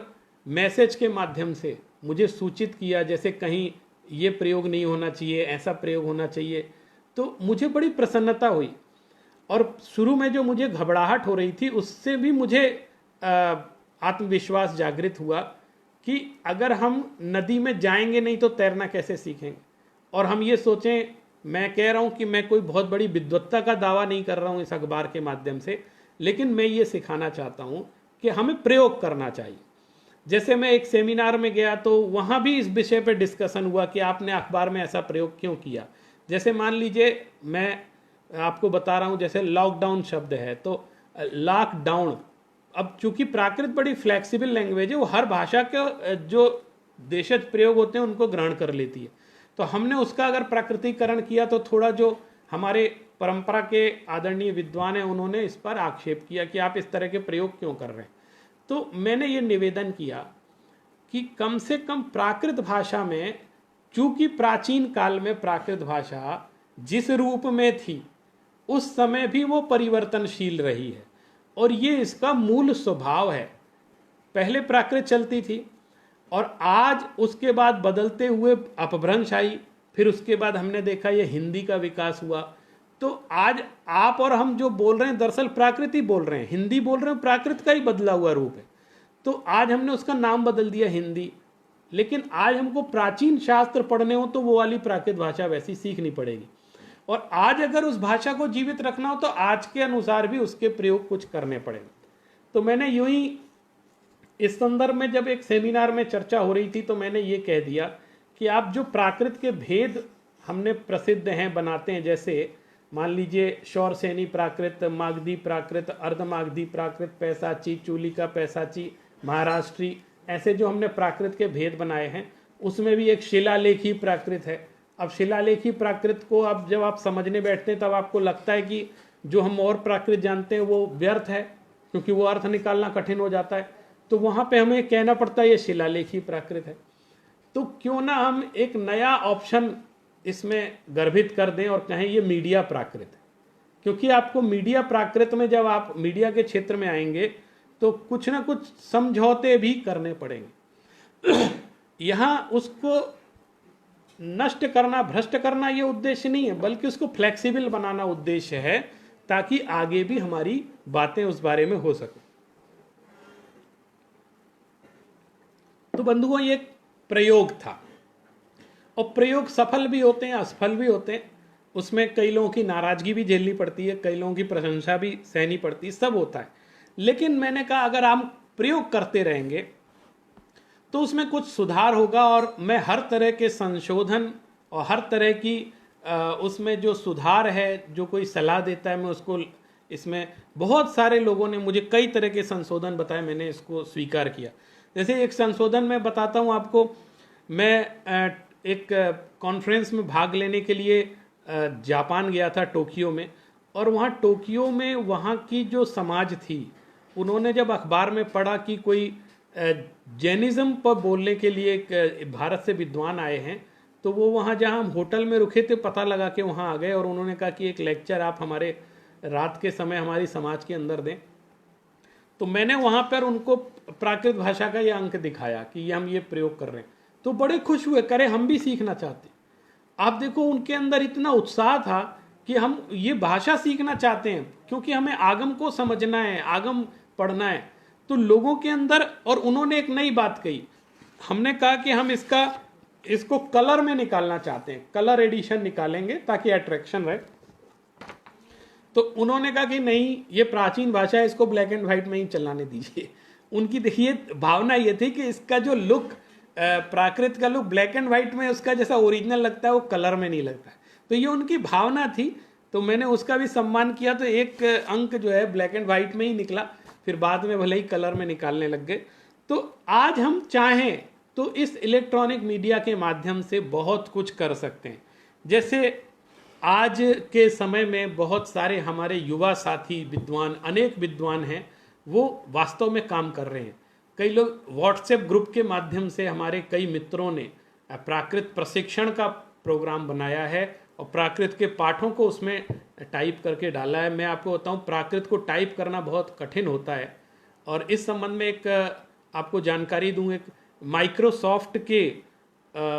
[SPEAKER 1] मैसेज के माध्यम से मुझे सूचित किया, जैसे कहीं ये प्रयोग नहीं होना चाहिए, ऐसा प्रयोग होना चाहिए। तो मुझे बड़ी प्रसन्नता हुई और शुरू में जो मुझे घबराहट हो रही थी उससे भी मुझे आत्मविश्वास जागृत हुआ कि अगर हम नदी में जाएंगे नहीं तो तैरना कैसे सीखेंगे। और हम ये सोचें, मैं कह रहा हूँ कि मैं कोई बहुत बड़ी विद्वत्ता का दावा नहीं कर रहा हूँ इस अखबार के माध्यम से, लेकिन मैं ये सिखाना चाहता हूँ कि हमें प्रयोग करना चाहिए। जैसे मैं एक सेमिनार में गया तो वहाँ भी इस विषय पर डिस्कशन हुआ कि आपने अखबार में ऐसा प्रयोग क्यों किया। जैसे मान लीजिए, मैं आपको बता रहा हूँ, जैसे लॉकडाउन शब्द है तो लॉकडाउन, अब चूंकि प्राकृत बड़ी फ्लेक्सिबल लैंग्वेज है, वो हर भाषा के जो देशज प्रयोग होते हैं उनको ग्रहण कर लेती है। तो हमने उसका अगर प्राकृतिकरण किया तो थोड़ा जो हमारे परंपरा के आदरणीय विद्वान हैं उन्होंने इस पर आक्षेप किया कि आप इस तरह के प्रयोग क्यों कर रहे हैं। तो मैंने ये निवेदन किया कि कम से कम प्राकृत भाषा में, चूंकि प्राचीन काल में प्राकृत भाषा जिस रूप में थी उस समय भी वो परिवर्तनशील रही है और ये इसका मूल स्वभाव है। पहले प्राकृत चलती थी और आज उसके बाद बदलते हुए अपभ्रंश आई, फिर उसके बाद हमने देखा ये हिंदी का विकास हुआ। तो आज आप और हम जो बोल रहे हैं दरअसल प्राकृत ही बोल रहे हैं, हिंदी बोल रहे हैं, प्राकृत का ही बदला हुआ रूप है। तो आज हमने उसका नाम बदल दिया हिंदी, लेकिन आज हमको प्राचीन शास्त्र पढ़ने हो तो वो वाली प्राकृत भाषा वैसी सीखनी पड़ेगी। और आज अगर उस भाषा को जीवित रखना हो तो आज के अनुसार भी उसके प्रयोग कुछ करने पड़ेंगे। तो मैंने यूं ही इस संदर्भ में जब एक सेमिनार में चर्चा हो रही थी तो मैंने ये कह दिया कि आप जो प्राकृत के भेद हमने प्रसिद्ध हैं बनाते हैं, जैसे मान लीजिए शौरसेनी प्राकृत, मागधी प्राकृत, अर्धमागधी प्राकृत, पैसाची, चूलिका पैसाची, महाराष्ट्री, ऐसे जो हमने प्राकृत के भेद बनाए हैं उसमें भी एक शिलालेखी प्राकृत है। अब शिलालेखी प्राकृत को अब जब आप समझने बैठते हैं तब आपको लगता है कि जो हम और प्राकृत जानते हैं वो व्यर्थ है, क्योंकि वो अर्थ निकालना कठिन हो जाता है। तो वहाँ पे हमें कहना पड़ता है ये शिलालेखी प्राकृत है। तो क्यों ना हम एक नया ऑप्शन इसमें गर्भित कर दें और कहें ये मीडिया प्राकृत है, क्योंकि आपको मीडिया प्राकृत में जब आप मीडिया के क्षेत्र में आएंगे तो कुछ ना कुछ समझौते भी करने पड़ेंगे। यहाँ उसको नष्ट करना, भ्रष्ट करना ये उद्देश्य नहीं है, बल्कि उसको फ्लेक्सिबल बनाना उद्देश्य है, ताकि आगे भी हमारी बातें उस बारे में हो सके। तो बंधुओं, ये एक प्रयोग था, और प्रयोग सफल भी होते हैं, असफल भी होते हैं। उसमें कई लोगों की नाराजगी भी झेलनी पड़ती है, कई लोगों की प्रशंसा भी सहनी पड़ती है, सब होता है। लेकिन मैंने कहा अगर हम प्रयोग करते रहेंगे तो उसमें कुछ सुधार होगा, और मैं हर तरह के संशोधन और हर तरह की उसमें जो सुधार है, जो कोई सलाह देता है, मैं उसको, इसमें बहुत सारे लोगों ने मुझे कई तरह के संशोधन बताए, मैंने इसको स्वीकार किया। जैसे एक संशोधन मैं बताता हूँ आपको। मैं एक कॉन्फ्रेंस में भाग लेने के लिए जापान गया था, टोक्यो में। और वहाँ टोक्यो में वहाँ की जो समाज थी, उन्होंने जब अखबार में पढ़ा कि कोई जैनिज्म पर बोलने के लिए एक भारत से विद्वान आए हैं, तो वो वहाँ जहाँ हम होटल में रुके थे, पता लगा के वहाँ आ गए, और उन्होंने कहा कि एक लेक्चर आप हमारे रात के समय हमारी समाज के अंदर दें। तो मैंने वहाँ पर उनको प्राकृत भाषा का ये अंक दिखाया कि ये हम ये प्रयोग कर रहे हैं, तो बड़े खुश हुए, करे हम भी सीखना चाहते। आप देखो, उनके अंदर इतना उत्साह था कि हम ये भाषा सीखना चाहते हैं, क्योंकि हमें आगम को समझना है, आगम पढ़ना है। तो लोगों के अंदर, और उन्होंने एक नई बात कही, हमने कहा कि हम इसको कलर में निकालना चाहते हैं, कलर एडिशन निकालेंगे ताकि अट्रैक्शन रहे। तो उन्होंने कहा कि नहीं, ये प्राचीन भाषा है, इसको ब्लैक एंड व्हाइट में ही चलाने दीजिए। उनकी देखिए भावना ये थी कि इसका जो लुक, प्राकृत का लुक ब्लैक एंड व्हाइट में उसका जैसा ओरिजिनल लगता है, वो कलर में नहीं लगता है। तो ये उनकी भावना थी, तो मैंने उसका भी सम्मान किया। तो एक अंक जो है ब्लैक एंड व्हाइट में ही निकला, फिर बाद में भले ही कलर में निकालने लग गए। तो आज हम चाहें तो इस इलेक्ट्रॉनिक मीडिया के माध्यम से बहुत कुछ कर सकते हैं। जैसे आज के समय में बहुत सारे हमारे युवा साथी विद्वान, अनेक विद्वान हैं, वो वास्तव में काम कर रहे हैं। कई लोग व्हाट्सएप ग्रुप के माध्यम से, हमारे कई मित्रों ने प्राकृत प्रशिक्षण का प्रोग्राम बनाया है और प्राकृत के पाठों को उसमें टाइप करके डाला है। मैं आपको बताऊं, प्राकृत को टाइप करना बहुत कठिन होता है। और इस संबंध में एक आपको जानकारी दूं, एक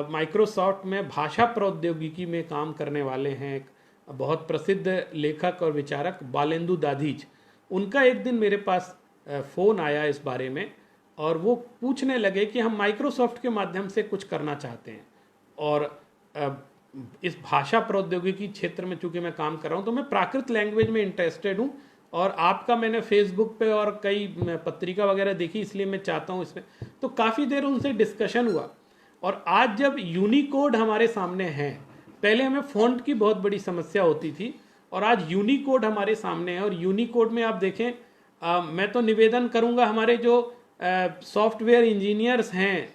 [SPEAKER 1] माइक्रोसॉफ्ट में भाषा प्रौद्योगिकी में काम करने वाले हैं एक बहुत प्रसिद्ध लेखक और विचारक बालेंदु दाधीच। उनका एक दिन मेरे पास फ़ोन आया इस बारे में, और वो पूछने लगे कि हम माइक्रोसॉफ्ट के माध्यम से कुछ करना चाहते हैं, और इस भाषा प्रौद्योगिकी क्षेत्र में चूंकि मैं काम कर रहा हूँ, तो मैं प्राकृत लैंग्वेज में इंटरेस्टेड हूँ, और आपका मैंने फेसबुक पे और कई पत्रिका वगैरह देखी, इसलिए मैं चाहता हूँ इसमें। तो काफ़ी देर उनसे डिस्कशन हुआ, और आज जब यूनिकोड हमारे सामने है, पहले हमें फ़ॉन्ट की बहुत बड़ी समस्या होती थी, और आज यूनिकोड हमारे सामने है। और यूनिकोड में आप देखें, मैं तो निवेदन करूँगा हमारे जो सॉफ्टवेयर इंजीनियर्स हैं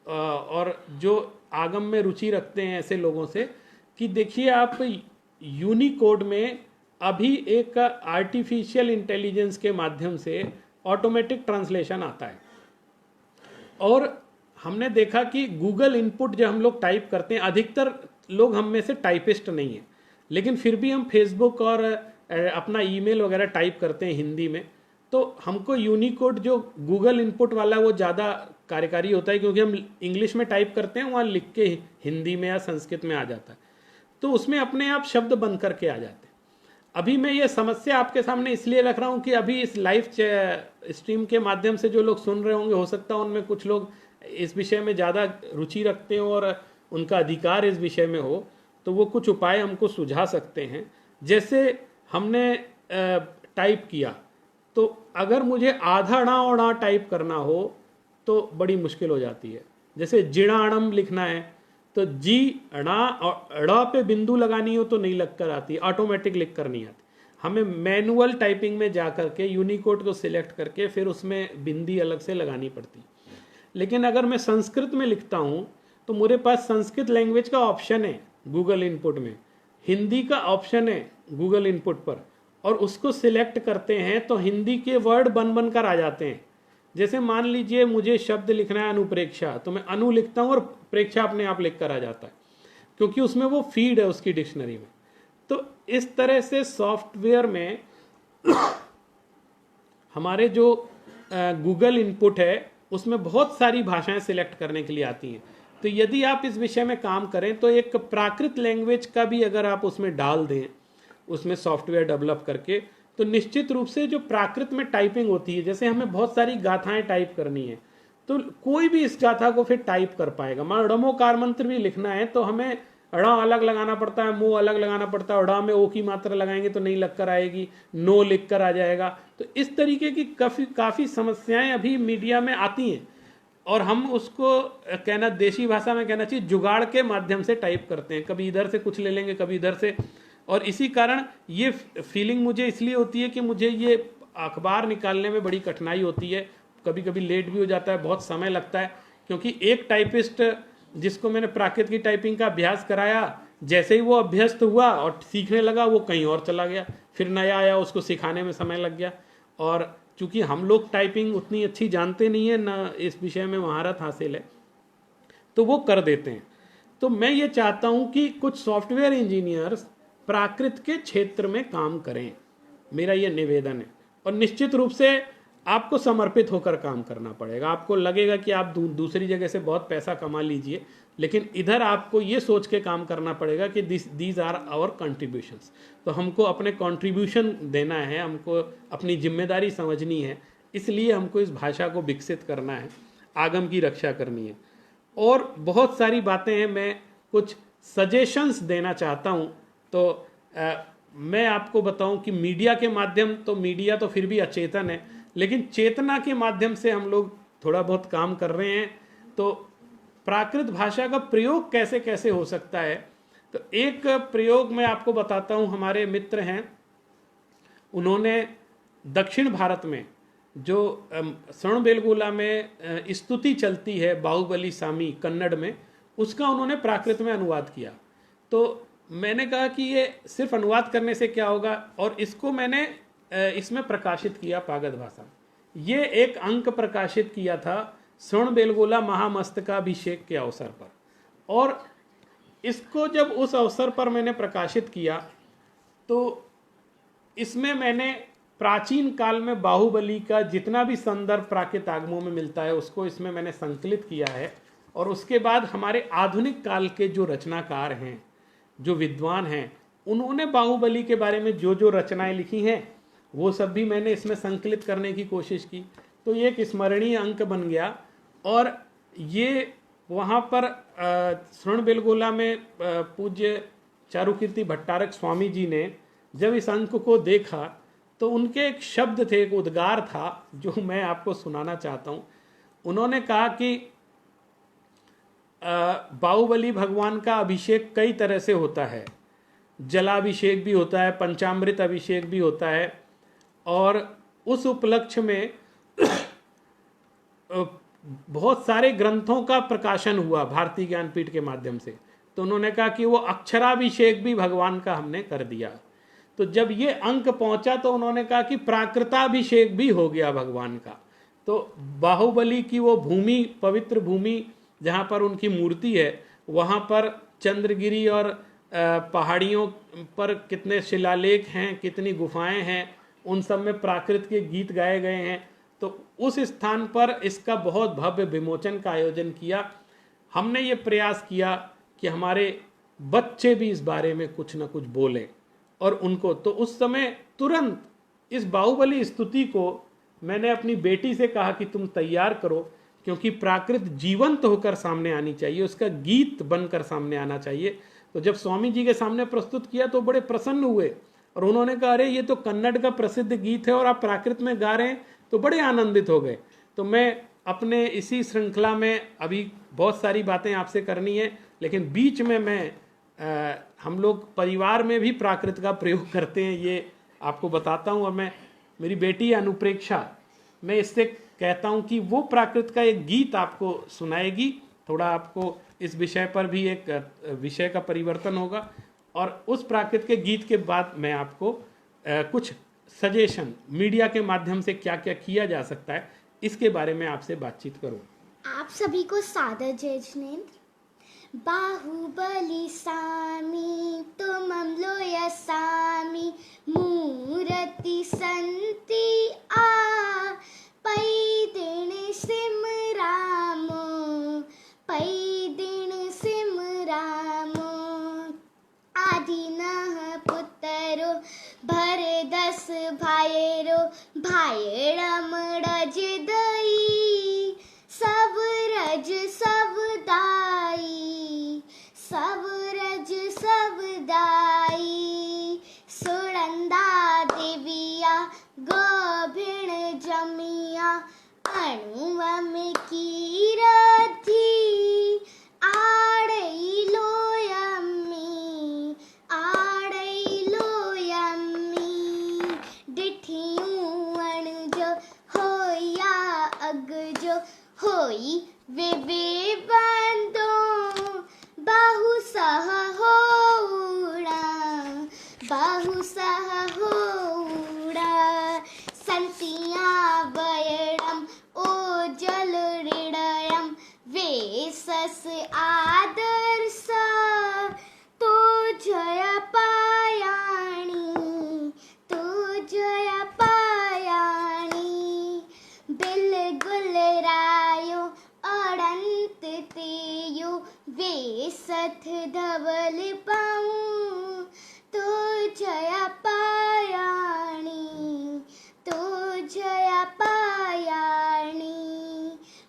[SPEAKER 1] और जो आगम में रुचि रखते हैं ऐसे लोगों से, कि देखिए आप यूनिकोड में अभी एक आर्टिफिशियल इंटेलिजेंस के माध्यम से ऑटोमेटिक ट्रांसलेशन आता है। और हमने देखा कि गूगल इनपुट जब हम लोग टाइप करते हैं, अधिकतर लोग हम में से टाइपिस्ट नहीं है, लेकिन फिर भी हम फेसबुक और अपना ईमेल वगैरह टाइप करते हैं हिंदी में, तो हमको यूनिकोड जो गूगल इनपुट वाला वो ज़्यादा कार्यकारी होता है, क्योंकि हम इंग्लिश में टाइप करते हैं, वहाँ लिख के हिंदी में या संस्कृत में आ जाता है, तो उसमें अपने आप शब्द बन करके आ जाते हैं। अभी मैं ये समस्या आपके सामने इसलिए रख रहा हूँ कि अभी इस लाइव स्ट्रीम के माध्यम से जो लोग सुन रहे होंगे, हो सकता है उनमें कुछ लोग इस विषय में ज़्यादा रुचि रखते हो और उनका अधिकार इस विषय में हो, तो वो कुछ उपाय हमको सुझा सकते हैं। जैसे हमने टाइप किया, तो अगर मुझे आधा णा और णा टाइप करना हो तो बड़ी मुश्किल हो जाती है। जैसे जिणाणम लिखना है, तो जी णा और ड़ पे बिंदु लगानी हो तो नहीं लग कर आती, ऑटोमेटिक लिख कर नहीं आती। हमें मैनुअल टाइपिंग में जा करके यूनिकोड को सिलेक्ट करके फिर उसमें बिंदी अलग से लगानी पड़ती। लेकिन अगर मैं संस्कृत में लिखता हूँ तो मेरे पास संस्कृत लैंग्वेज का ऑप्शन है गूगल इनपुट में, हिंदी का ऑप्शन है गूगल इनपुट पर, और उसको सिलेक्ट करते हैं तो हिंदी के वर्ड बन कर आ जाते हैं। जैसे मान लीजिए मुझे शब्द लिखना है अनुप्रेक्षा, तो मैं अनु लिखता हूँ और प्रेक्षा अपने आप लिख कर आ जाता है, क्योंकि उसमें वो फीड है उसकी डिक्शनरी में। तो इस तरह से सॉफ्टवेयर में हमारे जो गूगल इनपुट है उसमें बहुत सारी भाषाएं सिलेक्ट करने के लिए आती हैं। तो यदि आप इस विषय में काम करें तो एक प्राकृत लैंग्वेज का भी अगर आप उसमें डाल दें, उसमें सॉफ्टवेयर डेवलप करके, तो निश्चित रूप से जो प्राकृत में टाइपिंग होती है, जैसे हमें बहुत सारी गाथाएं टाइप करनी है तो कोई भी इस गाथा को फिर टाइप कर पाएगा। मान ड़मोकार मंत्र भी लिखना है तो हमें ड़ अलग लगाना पड़ता है, मो अलग लगाना पड़ता है, ड़ में ओ की मात्रा लगाएंगे तो नहीं लगकर आएगी, नो लिख कर आ जाएगा। तो इस तरीके की काफ़ी समस्याएं अभी मीडिया में आती हैं और हम उसको कहना, देशी भाषा में कहना चाहिए, जुगाड़ के माध्यम से टाइप करते हैं, कभी इधर से कुछ ले लेंगे कभी इधर से। और इसी कारण ये फीलिंग मुझे इसलिए होती है कि मुझे ये अखबार निकालने में बड़ी कठिनाई होती है, कभी कभी लेट भी हो जाता है, बहुत समय लगता है, क्योंकि एक टाइपिस्ट जिसको मैंने प्राकृत की टाइपिंग का अभ्यास कराया, जैसे ही वो अभ्यस्त हुआ और सीखने लगा वो कहीं और चला गया, फिर नया आया उसको सिखाने में समय लग गया। और चूंकि हम लोग टाइपिंग उतनी अच्छी जानते नहीं है, ना इस विषय में महारत हासिल है, तो वो कर देते हैं। तो मैं ये चाहता हूं कि कुछ सॉफ्टवेयर इंजीनियर्स प्राकृत के क्षेत्र में काम करें, मेरा ये निवेदन है। और निश्चित रूप से आपको समर्पित होकर काम करना पड़ेगा। आपको लगेगा कि आप दूसरी जगह से बहुत पैसा कमा लीजिए, लेकिन इधर आपको ये सोच के काम करना पड़ेगा कि दीज आर आवर कंट्रीब्यूशंस। तो हमको अपने कंट्रीब्यूशन देना है, हमको अपनी जिम्मेदारी समझनी है, इसलिए हमको इस भाषा को विकसित करना है, आगम की रक्षा करनी है। और बहुत सारी बातें हैं, मैं कुछ सजेशंस देना चाहता हूँ। तो मैं आपको बताऊं कि मीडिया के माध्यम, तो मीडिया तो फिर भी अचेतन है, लेकिन चेतना के माध्यम से हम लोग थोड़ा बहुत काम कर रहे हैं। तो प्राकृत भाषा का प्रयोग कैसे कैसे हो सकता है, तो एक प्रयोग मैं आपको बताता हूं। हमारे मित्र हैं, उन्होंने दक्षिण भारत में जो श्रवणबेलगोला में स्तुति चलती है, बाहुबली सामी कन्नड़ में, उसका उन्होंने प्राकृत में अनुवाद किया। तो मैंने कहा कि ये सिर्फ अनुवाद करने से क्या होगा, और इसको मैंने इसमें प्रकाशित किया पागध भाषा। ये एक अंक प्रकाशित किया था श्रवणबेलगोला महामस्तकाभिषेक के अवसर पर। और इसको जब उस अवसर पर मैंने प्रकाशित किया तो इसमें मैंने प्राचीन काल में बाहुबली का जितना भी संदर्भ प्राकृत आगमों में मिलता है उसको इसमें मैंने संकलित किया है। और उसके बाद हमारे आधुनिक काल के जो रचनाकार हैं, जो विद्वान हैं, उन्होंने बाहुबली के बारे में जो जो रचनाएं लिखी हैं वो सब भी मैंने इसमें संकलित करने की कोशिश की। तो ये एक स्मरणीय अंक बन गया। और ये वहाँ पर श्रवणबेलगोला में पूज्य चारुकीर्ति भट्टारक स्वामी जी ने जब इस अंक को देखा तो उनके एक शब्द थे, एक उद्गार था जो मैं आपको सुनाना चाहता हूँ। उन्होंने कहा कि बाहुबली भगवान का अभिषेक कई तरह से होता है, जलाभिषेक भी होता है, पंचामृत अभिषेक भी होता है, और उस उपलक्ष्य में बहुत सारे ग्रंथों का प्रकाशन हुआ भारतीय ज्ञानपीठ के माध्यम से। तो उन्होंने कहा कि वो अक्षराभिषेक भी भगवान का हमने कर दिया। तो जब ये अंक पहुंचा तो उन्होंने कहा कि प्राकृताभिषेक भी हो गया भगवान का। तो बाहुबली की वो भूमि, पवित्र भूमि जहाँ पर उनकी मूर्ति है, वहाँ पर चंद्रगिरी और पहाड़ियों पर कितने शिलालेख हैं, कितनी गुफाएं हैं, उन सब में प्राकृत के गीत गाए गए हैं। तो उस स्थान पर इसका बहुत भव्य विमोचन का आयोजन किया। हमने ये प्रयास किया कि हमारे बच्चे भी इस बारे में कुछ न कुछ बोलें और उनको, तो उस समय तुरंत इस बाहुबली स्तुति को मैंने अपनी बेटी से कहा कि तुम तैयार करो, क्योंकि प्राकृत जीवंत होकर सामने आनी चाहिए, उसका गीत बनकर सामने आना चाहिए। तो जब स्वामी जी के सामने प्रस्तुत किया तो बड़े प्रसन्न हुए और उन्होंने कहा, अरे ये तो कन्नड़ का प्रसिद्ध गीत है और आप प्राकृत में गा रहे हैं, तो बड़े आनंदित हो गए। तो मैं अपने इसी श्रृंखला में अभी बहुत सारी बातें आपसे करनी है, लेकिन बीच में मैं हम लोग परिवार में भी प्राकृत का प्रयोग करते हैं, ये आपको बताता हूँ। और मैं, मेरी बेटी अनुप्रेक्षा, मैं इससे कहता हूँ कि वो प्राकृत का एक गीत आपको सुनाएगी, थोड़ा आपको इस विषय पर भी एक विषय का परिवर्तन होगा। और उस प्राकृत के गीत के बाद मैं आपको कुछ सजेशन मीडिया के माध्यम से क्या क्या किया जा सकता है इसके बारे में आपसे बातचीत करूँ।
[SPEAKER 3] आप सभी को सादर जय जिनेंद्र। बाहुबली सामी तुमं लोय सामी मूर्ति संति आ पै दिन सिम रामो पै दिन बायड़म रज दई सब रज सब दाई सब रज सब दाई सुड़ंदा देविया गोभिण जमिया अणुवम की रथी आड़ई लोयम्मी डिठियूं अणजो होया अगजो होई वे बंदो बाहु सह होड़ा संतियां बयड़म ओ जल हृदयम वेसस आदर सा तो जय पायाणी बिल गुल रायो अड़ंत तेयो वेसथ धवल पाऊं तो जय पायाणी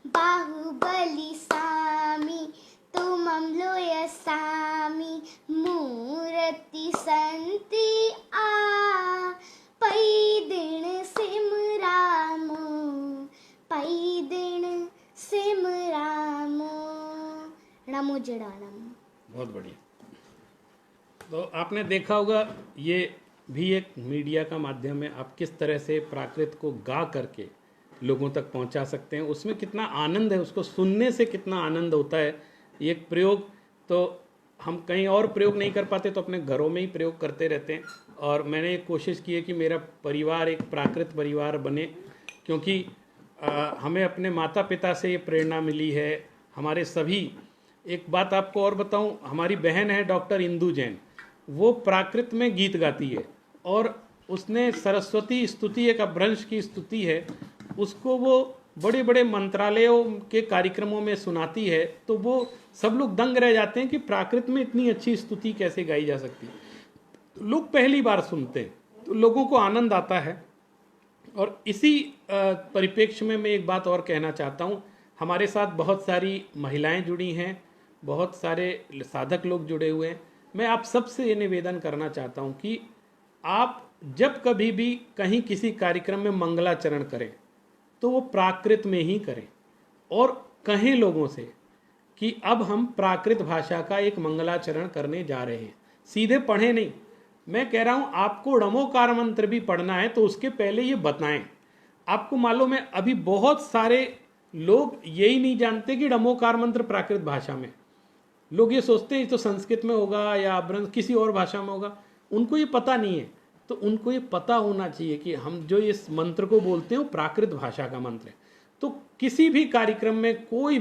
[SPEAKER 3] बाहुबली सामी तुमम लोय सामी मूर्ति संति आ पैदिण सिमरामो नमो जड़ानम।
[SPEAKER 1] बहुत बढ़िया। तो आपने देखा होगा ये भी एक मीडिया का माध्यम है। आप किस तरह से प्राकृत को गा करके लोगों तक पहुंचा सकते हैं, उसमें कितना आनंद है, उसको सुनने से कितना आनंद होता है। ये एक प्रयोग तो हम कहीं और प्रयोग नहीं कर पाते, तो अपने घरों में ही प्रयोग करते रहते हैं। और मैंने एक कोशिश की है कि मेरा परिवार एक प्राकृत परिवार बने, क्योंकि हमें अपने माता पिता से ये प्रेरणा मिली है। हमारे सभी, एक बात आपको और बताऊं, हमारी बहन है डॉक्टर इंदू जैन, वो प्राकृत में गीत गाती है और उसने सरस्वती स्तुति, एक अपभ्रंश की स्तुति है, उसको वो बड़े बड़े मंत्रालयों के कार्यक्रमों में सुनाती है। तो वो सब लोग दंग रह जाते हैं कि प्राकृत में इतनी अच्छी स्तुति कैसे गाई जा सकती है। लोग पहली बार सुनते हैं तो लोगों को आनंद आता है। और इसी परिप्रेक्ष्य में मैं एक बात और कहना चाहता हूँ। हमारे साथ बहुत सारी महिलाएं जुड़ी हैं, बहुत सारे साधक लोग जुड़े हुए हैं। मैं आप सबसे ये निवेदन करना चाहता हूँ कि आप जब कभी भी कहीं किसी कार्यक्रम में मंगलाचरण करें तो वो प्राकृत में ही करें, और कहें लोगों से कि अब हम प्राकृत भाषा का एक मंगलाचरण करने जा रहे हैं। सीधे पढ़े नहीं, मैं कह रहा हूं आपको णमोकार मंत्र भी पढ़ना है तो उसके पहले ये बताएं। आपको मालूम है अभी बहुत सारे लोग यही नहीं जानते कि णमोकार मंत्र प्राकृत भाषा में, लोग ये सोचते हैं तो संस्कृत में होगा या किसी और भाषा में होगा, उनको ये पता नहीं है। तो उनको ये पता होना चाहिए कि हम जो इस मंत्र को बोलते हैं वो प्राकृत भाषा का मंत्र है। तो किसी भी कार्यक्रम में कोई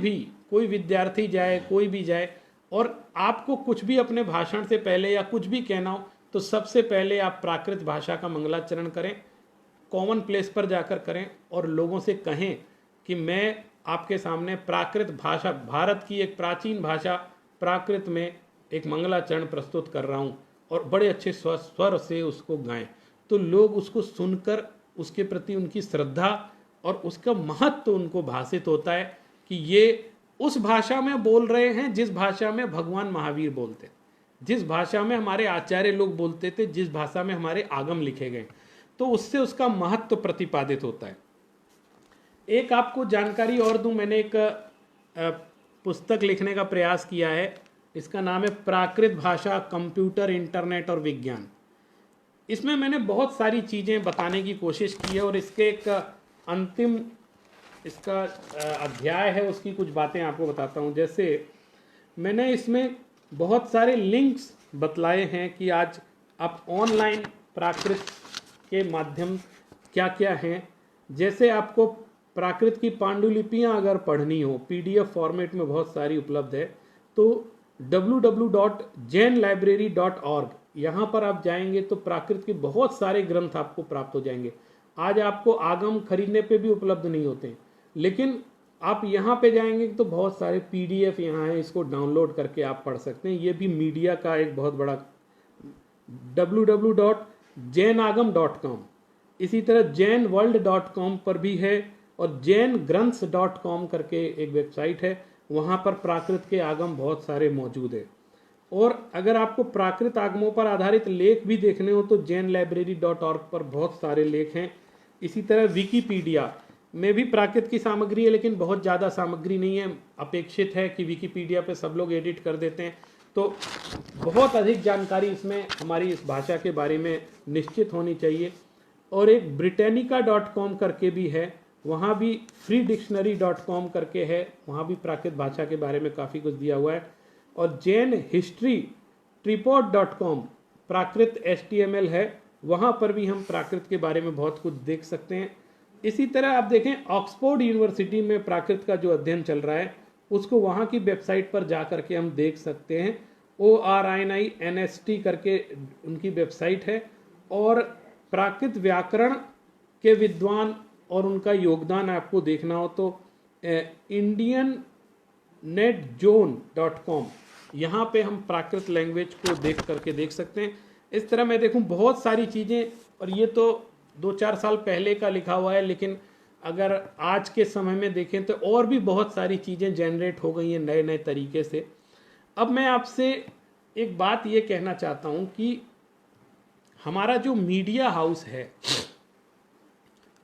[SPEAKER 1] विद्यार्थी जाए, कोई भी जाए, और आपको कुछ भी अपने भाषण से पहले या कुछ भी कहना हो तो सबसे पहले आप प्राकृत भाषा का मंगलाचरण करें, कॉमन प्लेस पर जाकर करें और लोगों से कहें कि मैं आपके सामने प्राकृत भाषा, भारत की एक प्राचीन भाषा प्राकृत में एक मंगलाचरण प्रस्तुत कर रहा हूँ, और बड़े अच्छे स्वर से उसको गाएं। तो लोग उसको सुनकर उसके प्रति उनकी श्रद्धा और उसका महत्व उनको भासित होता है कि ये उस भाषा में बोल रहे हैं जिस भाषा में भगवान महावीर बोलते, जिस भाषा में हमारे आचार्य लोग बोलते थे, जिस भाषा में हमारे आगम लिखे गए। तो उससे उसका महत्व प्रतिपादित होता है। एक आपको जानकारी और दूं, मैंने एक पुस्तक लिखने का प्रयास किया है, इसका नाम है प्राकृत भाषा, कंप्यूटर, इंटरनेट और विज्ञान। इसमें मैंने बहुत सारी चीज़ें बताने की कोशिश की है, और इसके एक अंतिम इसका अध्याय है, उसकी कुछ बातें आपको बताता हूँ। जैसे मैंने इसमें बहुत सारे लिंक्स बतलाए हैं कि आज आप ऑनलाइन प्राकृत के माध्यम क्या क्या हैं। जैसे आपको प्राकृत की पांडुलिपियाँ अगर पढ़नी हो, PDF फॉर्मेट में बहुत सारी उपलब्ध है, तो www.jainlibrary.org यहाँ पर आप जाएंगे तो प्राकृत के बहुत सारे ग्रंथ आपको प्राप्त हो जाएंगे। आज आपको आगम खरीदने पे भी उपलब्ध नहीं होते हैं, लेकिन आप यहाँ पे जाएंगे तो बहुत सारे PDF यहाँ हैं, इसको डाउनलोड करके आप पढ़ सकते हैं। ये भी मीडिया का एक बहुत बड़ा www.jainagam.com इसी तरह jainworld.com पर भी है, और jaingrunths.com करके एक वेबसाइट है, वहाँ पर प्राकृत के आगम बहुत सारे मौजूद है। और अगर आपको प्राकृत आगमों पर आधारित लेख भी देखने हो तो jainlibrary.org पर बहुत सारे लेख हैं। इसी तरह विकीपीडिया में भी प्राकृत की सामग्री है, लेकिन बहुत ज़्यादा सामग्री नहीं है। अपेक्षित है कि विकीपीडिया पे सब लोग एडिट कर देते हैं, तो बहुत अधिक जानकारी इसमें हमारी इस भाषा के बारे में निश्चित होनी चाहिए। और एक britannica.com करके भी है, वहाँ भी freedictionary.com करके है, वहाँ भी प्राकृत भाषा के बारे में काफ़ी कुछ दिया हुआ है। और जैन हिस्ट्री tripod.com प्राकृत HTML है, वहाँ पर भी हम प्राकृत के बारे में बहुत कुछ देख सकते हैं। इसी तरह आप देखें ऑक्सफोर्ड यूनिवर्सिटी में प्राकृत का जो अध्ययन चल रहा है उसको वहाँ की वेबसाइट पर जा करके हम देख सकते हैं। ORININST करके उनकी वेबसाइट है। और प्राकृत व्याकरण के विद्वान और उनका योगदान आपको देखना हो तो indiannetzone.com, यहाँ पे हम प्राकृत लैंग्वेज को देख करके देख सकते हैं। इस तरह मैं देखूं बहुत सारी चीज़ें, और ये तो 2-4 साल पहले का लिखा हुआ है, लेकिन अगर आज के समय में देखें तो और भी बहुत सारी चीज़ें जनरेट हो गई हैं नए नए तरीके से। अब मैं आपसे एक बात ये कहना चाहता हूँ कि हमारा जो मीडिया हाउस है,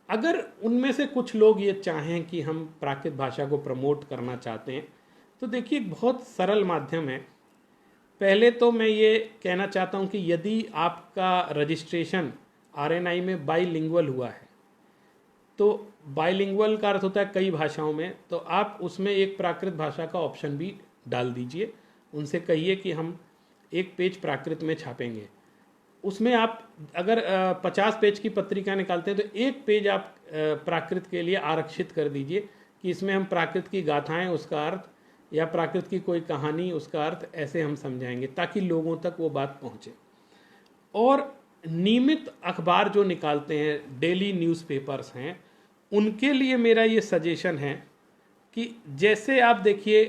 [SPEAKER 1] अगर उनमें से कुछ लोग ये चाहें कि हम प्राकृत भाषा को प्रमोट करना चाहते हैं तो देखिए बहुत सरल माध्यम है। पहले तो मैं ये कहना चाहता हूँ कि यदि आपका रजिस्ट्रेशन RNI में बाईलिंगुअल हुआ है, तो बाईलिंगुअल का अर्थ होता है कई भाषाओं में, तो आप उसमें एक प्राकृत भाषा का ऑप्शन भी डाल दीजिए। उनसे कहिए कि हम एक पेज प्राकृत में छापेंगे। उसमें आप अगर 50 पेज की पत्रिका निकालते हैं तो एक पेज आप प्राकृत के लिए आरक्षित कर दीजिए कि इसमें हम प्राकृत की गाथाएं, उसका अर्थ, या प्राकृत की कोई कहानी, उसका अर्थ, ऐसे हम समझाएंगे ताकि लोगों तक वो बात पहुँचे। और नियमित अखबार जो निकालते हैं, डेली न्यूज़पेपर्स हैं, उनके लिए मेरा ये सजेशन है कि जैसे आप देखिए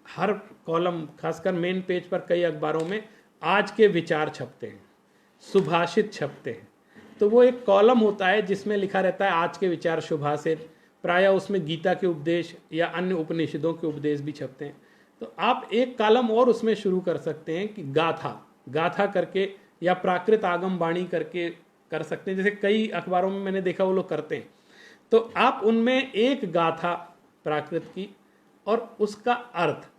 [SPEAKER 1] हर कॉलम, खासकर मेन पेज पर कई अखबारों में आज के विचार छपते हैं, सुभाषित छपते हैं, तो वो एक कॉलम होता है जिसमें लिखा रहता है आज के विचार सुभाषित। प्रायः उसमें गीता के उपदेश या अन्य उपनिषदों के उपदेश भी छपते हैं। तो आप एक कॉलम और उसमें शुरू कर सकते हैं कि गाथा करके या प्राकृत आगम वाणी करके कर सकते हैं, जैसे कई अखबारों में मैंने देखा वो लोग करते हैं। तो आप उनमें एक गाथा प्राकृत की और उसका अर्थ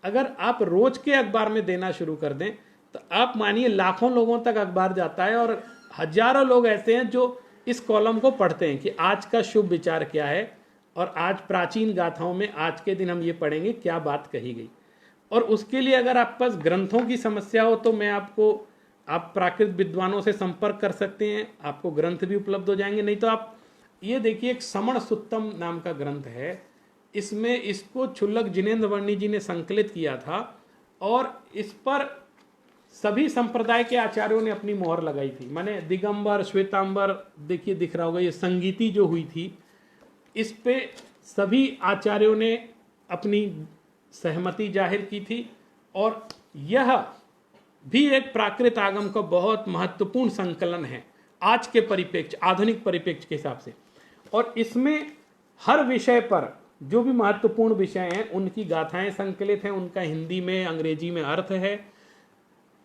[SPEAKER 1] अगर आप रोज के अखबार में देना शुरू कर दें तो आप मानिए लाखों लोगों तक अखबार जाता है, और हजारों लोग ऐसे हैं जो इस कॉलम को पढ़ते हैं कि आज का शुभ विचार क्या है, और आज प्राचीन गाथाओं में आज के दिन हम ये पढ़ेंगे क्या बात कही गई। और उसके लिए अगर आप पास ग्रंथों की समस्या हो तो मैं आप प्राकृत विद्वानों से संपर्क कर सकते हैं, आपको ग्रंथ भी उपलब्ध हो जाएंगे। नहीं तो आप ये देखिए, एक समण सुत्तम नाम का ग्रंथ है, इसमें इसको क्षुल्लक जिनेन्द्र वर्णी जी ने संकलित किया था, और इस पर सभी संप्रदाय के आचार्यों ने अपनी मोहर लगाई थी। माने दिगंबर, श्वेतांबर, देखिए दिख रहा होगा, ये संगीति जो हुई थी इस पे सभी आचार्यों ने अपनी सहमति जाहिर की थी, और यह भी एक प्राकृत आगम का बहुत महत्वपूर्ण संकलन है आज के परिप्रेक्ष्य, आधुनिक परिप्रेक्ष्य के हिसाब से। और इसमें हर विषय पर जो भी महत्वपूर्ण विषय हैं उनकी गाथाएं संकलित हैं, उनका हिंदी में, अंग्रेजी में अर्थ है,